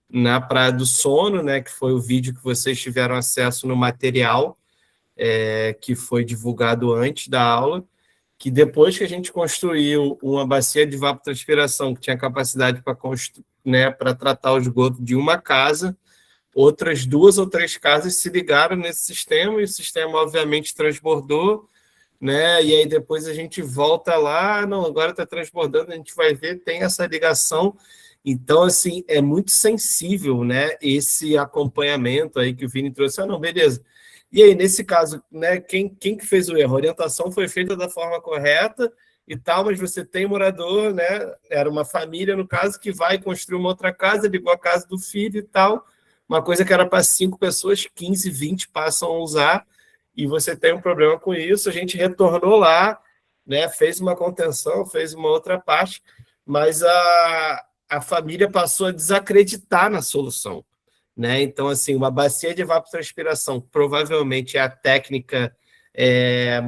na Praia do Sono, né, que foi o vídeo que vocês tiveram acesso no material, que foi divulgado antes da aula, que depois que a gente construiu uma bacia de evapotranspiração que tinha capacidade para tratar o esgoto de uma casa, outras 2 ou 3 casas se ligaram nesse sistema, e o sistema, obviamente, transbordou, né? E aí depois a gente volta lá, não, agora está transbordando, a gente vai ver, tem essa ligação. Então, assim, é muito sensível, né, esse acompanhamento aí que o Vini trouxe. Não, beleza. E aí, nesse caso, né, quem que fez o erro? A orientação foi feita da forma correta e tal, mas você tem morador, né, era uma família, no caso, que vai construir uma outra casa, ligou a casa do filho e tal, uma coisa que era para 5 pessoas, 15, 20 passam a usar, e você tem um problema com isso. A gente retornou lá, né, fez uma contenção, fez uma outra parte, mas a família passou a desacreditar na solução, né? Então, assim, uma bacia de evapotranspiração provavelmente é a técnica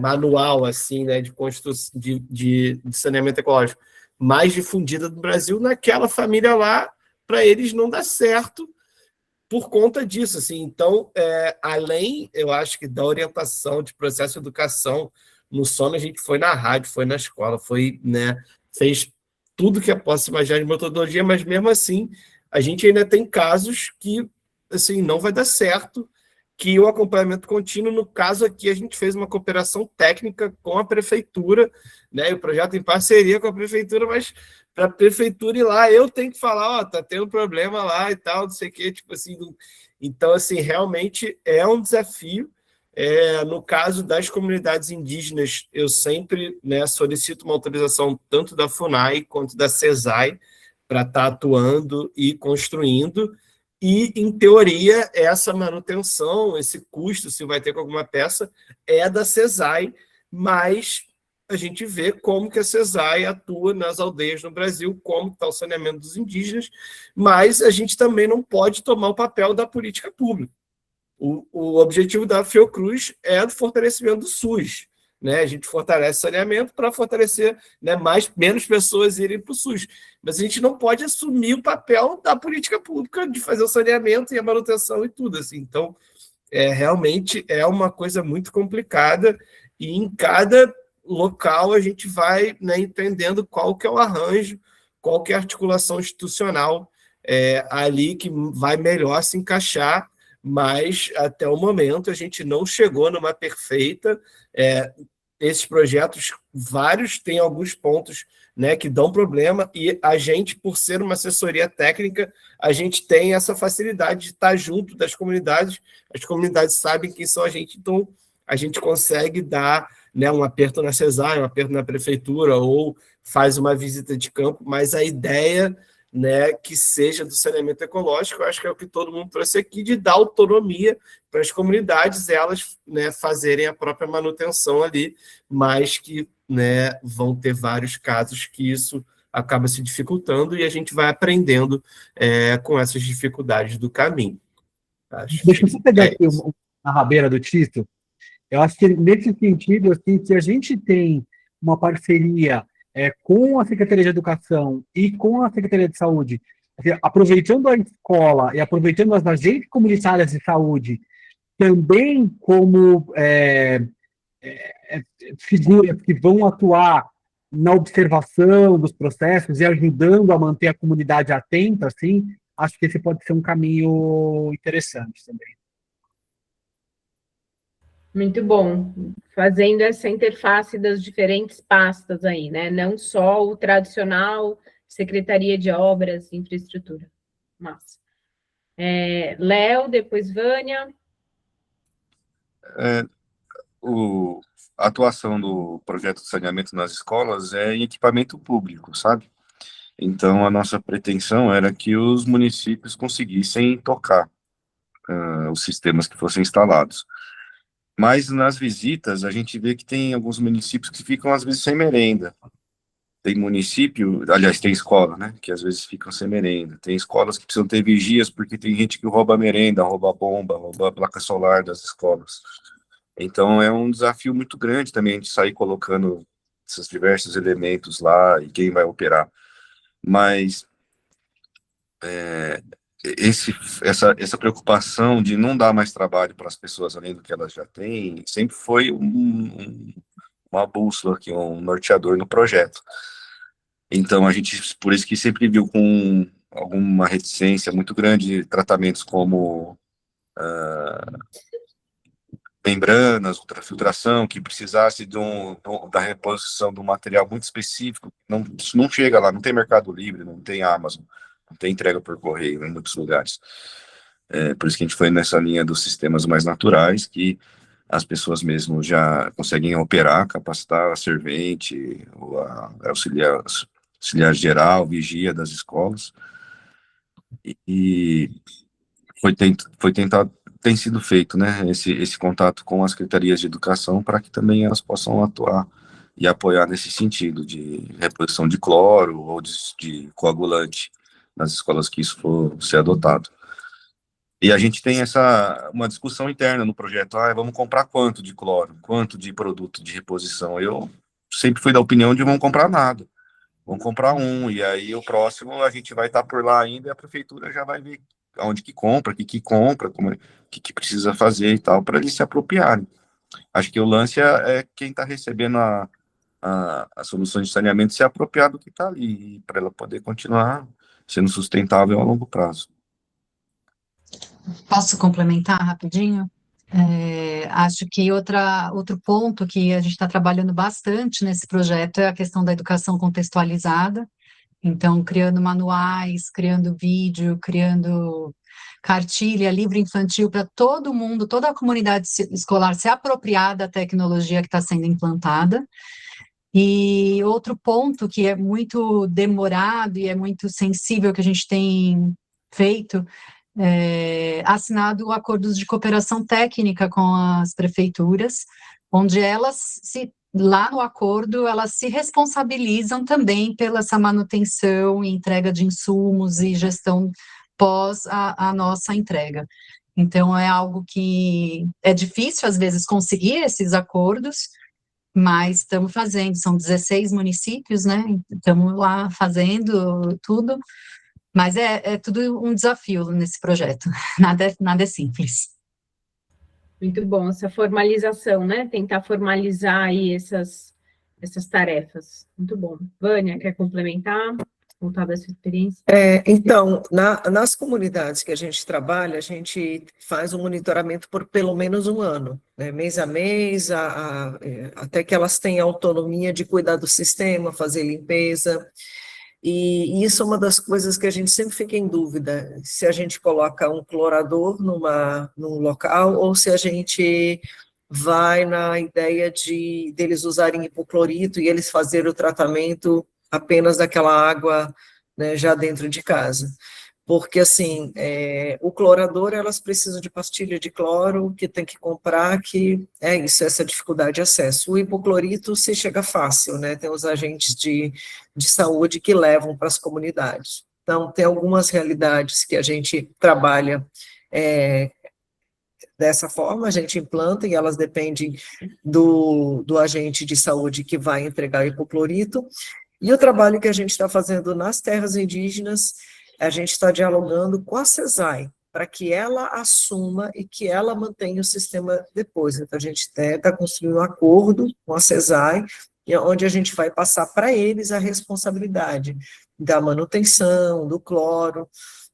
manual, assim, né, de construção de saneamento ecológico mais difundida do Brasil. Naquela família lá, para eles não dá certo por conta disso, assim. Então, além, eu acho que da orientação de processo de educação, no sono a gente foi na rádio, foi na escola, foi, né, fez tudo que eu posso imaginar de metodologia, mas mesmo assim a gente ainda tem casos que, assim, não vai dar certo, que o acompanhamento contínuo, no caso aqui, a gente fez uma cooperação técnica com a prefeitura, né, e o projeto em parceria com a prefeitura, mas para a prefeitura ir lá, eu tenho que falar, tá tendo problema lá e tal, não sei o quê, tipo assim. Então, assim, realmente é um desafio. No caso das comunidades indígenas, eu sempre, né, solicito uma autorização tanto da FUNAI quanto da CESAI para estar atuando e construindo. e, em teoria, essa manutenção, esse custo, se vai ter com alguma peça, é da CESAI, mas a gente vê como que a CESAI atua nas aldeias no Brasil, como está o saneamento dos indígenas, mas a gente também não pode tomar o papel da política pública. O objetivo da Fiocruz é o fortalecimento do SUS, né? A gente fortalece o saneamento para fortalecer, né, menos pessoas irem para o SUS. Mas a gente não pode assumir o papel da política pública de fazer o saneamento e a manutenção e tudo. Assim. Então, realmente é uma coisa muito complicada e em cada local a gente vai, né, entendendo qual que é o arranjo, qual que é a articulação institucional ali que vai melhor se encaixar, mas até o momento a gente não chegou numa perfeita. Esses projetos, vários, têm alguns pontos, né, que dão problema, e a gente, por ser uma assessoria técnica, a gente tem essa facilidade de estar junto das comunidades, as comunidades sabem quem são a gente, então a gente consegue dar, né, um aperto na CESAI, um aperto na prefeitura, ou faz uma visita de campo, mas a ideia, né, que seja do saneamento ecológico, eu acho que é o que todo mundo trouxe aqui, de dar autonomia para as comunidades, elas, né, fazerem a própria manutenção ali, mas que, né, vão ter vários casos que isso acaba se dificultando e a gente vai aprendendo com essas dificuldades do caminho. Deixa eu só pegar aqui a rabeira do Tito. Eu acho que, nesse sentido, assim, se a gente tem uma parceria com a Secretaria de Educação e com a Secretaria de Saúde, assim, aproveitando a escola e aproveitando as agentes comunitárias de saúde, também como figuras que vão atuar na observação dos processos e ajudando a manter a comunidade atenta, assim, acho que esse pode ser um caminho interessante também. Muito bom, fazendo essa interface das diferentes pastas aí, né? Não só o tradicional Secretaria de Obras e Infraestrutura. Massa. Léo, depois Vânia. A atuação do projeto de saneamento nas escolas é em equipamento público, sabe? Então, a nossa pretensão era que os municípios conseguissem tocar os sistemas que fossem instalados. Mas nas visitas, a gente vê que tem alguns municípios que ficam, às vezes, sem merenda. Tem município, aliás, tem escola, né, que às vezes ficam sem merenda. Tem escolas que precisam ter vigias, porque tem gente que rouba merenda, rouba bomba, rouba a placa solar das escolas. Então, é um desafio muito grande também a gente sair colocando esses diversos elementos lá e quem vai operar. Mas essa preocupação de não dar mais trabalho para as pessoas além do que elas já têm, sempre foi uma bússola aqui, um norteador no projeto. Então, a gente, por isso que sempre viu com alguma reticência muito grande de tratamentos como membranas, ultrafiltração, que precisasse da reposição de um material muito específico. Isso não chega lá, não tem Mercado Livre, não tem Amazon, não tem entrega por correio em muitos lugares. Por isso que a gente foi nessa linha dos sistemas mais naturais, que as pessoas mesmo já conseguem operar, capacitar a servente, a auxiliar geral, vigia das escolas. E tem sido feito, né, esse contato com as secretarias de educação para que também elas possam atuar e apoiar nesse sentido de reposição de cloro ou de coagulante nas escolas que isso for ser adotado. E a gente tem uma discussão interna no projeto, vamos comprar quanto de cloro, quanto de produto de reposição. Eu sempre fui da opinião de vamos comprar nada, vamos comprar e aí o próximo a gente vai estar por lá ainda e a prefeitura já vai ver onde que compra, o que precisa fazer e tal, para eles se apropriarem. Acho que o lance é quem está recebendo as soluções de saneamento se apropriar do que está ali, para ela poder continuar sendo sustentável a longo prazo. Posso complementar rapidinho? Acho que outro ponto que a gente está trabalhando bastante nesse projeto é a questão da educação contextualizada. Então, criando manuais, criando vídeo, criando cartilha, livro infantil para todo mundo, toda a comunidade escolar se apropriar da tecnologia que está sendo implantada. E outro ponto que é muito demorado e é muito sensível que a gente tem feito assinado acordos de cooperação técnica com as prefeituras, onde lá no acordo, elas se responsabilizam também pela essa manutenção e entrega de insumos e gestão pós a nossa entrega. Então, é algo que é difícil, às vezes, conseguir esses acordos, mas estamos fazendo, são 16 municípios, né? Estamos lá fazendo tudo, mas é tudo um desafio nesse projeto, nada é simples. Muito bom, essa formalização, né? Tentar formalizar aí essas tarefas. Muito bom. Vânia, quer complementar? Contar da sua experiência? Então, nas comunidades que a gente trabalha, a gente faz um monitoramento por pelo menos um ano, né? Mês a mês, até que elas tenham autonomia de cuidar do sistema, fazer limpeza. E isso é uma das coisas que a gente sempre fica em dúvida, se a gente coloca um clorador num local, ou se a gente vai na ideia deles usarem hipoclorito e eles fazerem o tratamento apenas daquela água, né, já dentro de casa. Porque, assim, o clorador, elas precisam de pastilha de cloro, que tem que comprar, que é isso, essa dificuldade de acesso. O hipoclorito se chega fácil, né, tem os agentes de saúde que levam para as comunidades. Então, tem algumas realidades que a gente trabalha dessa forma, a gente implanta e elas dependem do agente de saúde que vai entregar o hipoclorito. E o trabalho que a gente está fazendo nas terras indígenas, a gente está dialogando com a CESAI, para que ela assuma e que ela mantenha o sistema depois. Então, a gente está construindo um acordo com a CESAI, onde a gente vai passar para eles a responsabilidade da manutenção, do cloro,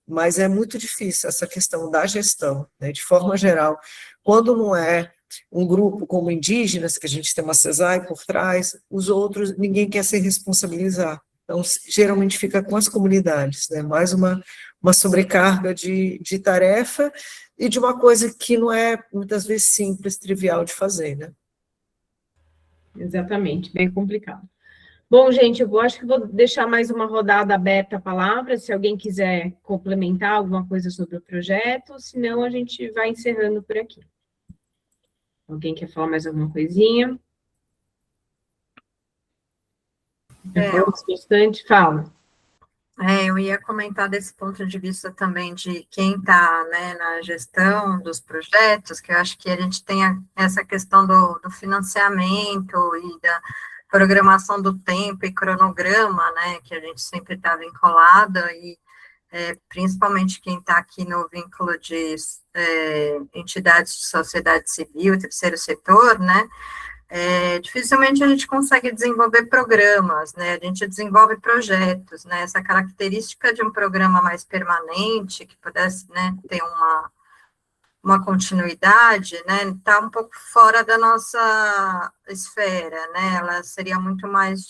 mas é muito difícil essa questão da gestão, né? De forma geral, quando não é um grupo como indígenas, que a gente tem uma CESAI por trás, os outros, ninguém quer se responsabilizar. Então, geralmente fica com as comunidades, né? Mais uma sobrecarga de tarefa e de uma coisa que não é, muitas vezes, simples, trivial de fazer, né? Exatamente, bem complicado. Bom, gente, acho que vou deixar mais uma rodada aberta a palavra, se alguém quiser complementar alguma coisa sobre o projeto, senão a gente vai encerrando por aqui. Alguém quer falar mais alguma coisinha? Bastante, fala. Eu ia comentar desse ponto de vista também de quem está, né, na gestão dos projetos, que eu acho que a gente tem essa questão do financiamento e da programação do tempo e cronograma, né, que a gente sempre está vinculada, e principalmente quem está aqui no vínculo de entidades de sociedade civil, terceiro setor, né, dificilmente a gente consegue desenvolver programas, né, a gente desenvolve projetos, né, essa característica de um programa mais permanente, que pudesse, né, ter uma continuidade, né, está um pouco fora da nossa esfera, né, ela seria muito mais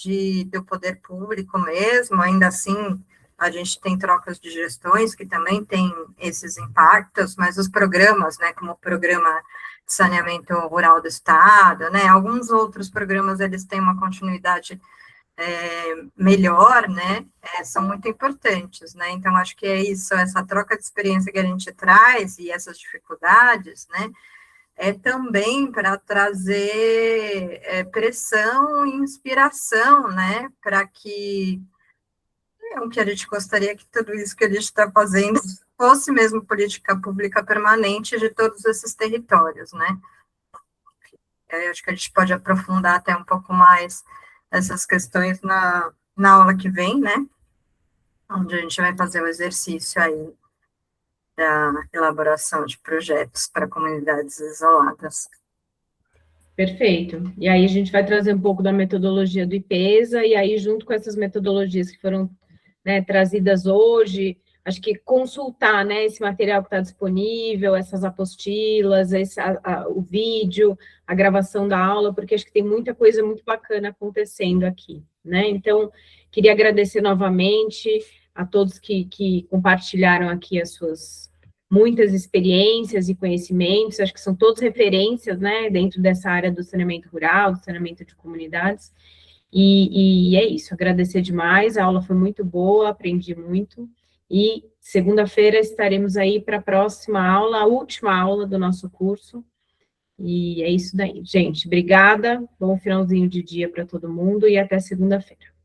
do poder público mesmo, ainda assim, a gente tem trocas de gestões que também tem esses impactos, mas os programas, né, como o programa de saneamento rural do estado, né, alguns outros programas, eles têm uma continuidade melhor, né, são muito importantes, né, então acho que é isso, essa troca de experiência que a gente traz e essas dificuldades, né, é também para trazer pressão e inspiração, né, para que o que a gente gostaria que tudo isso que a gente está fazendo fosse mesmo política pública permanente de todos esses territórios, né? Eu acho que a gente pode aprofundar até um pouco mais essas questões na aula que vem, né? Onde a gente vai fazer o exercício aí da elaboração de projetos para comunidades isoladas. Perfeito. E aí a gente vai trazer um pouco da metodologia do IPESA, e aí junto com essas metodologias que foram, né, trazidas hoje, acho que consultar, né, esse material que está disponível, essas apostilas, o vídeo, a gravação da aula, porque acho que tem muita coisa muito bacana acontecendo aqui, né? Então, queria agradecer novamente a todos que compartilharam aqui as suas muitas experiências e conhecimentos, acho que são todos referências, né, dentro dessa área do saneamento rural, do saneamento de comunidades, e é isso, agradecer demais, a aula foi muito boa, aprendi muito, E segunda-feira estaremos aí para a próxima aula, a última aula do nosso curso. E é isso daí. Gente, obrigada. Bom finalzinho de dia para todo mundo e até segunda-feira.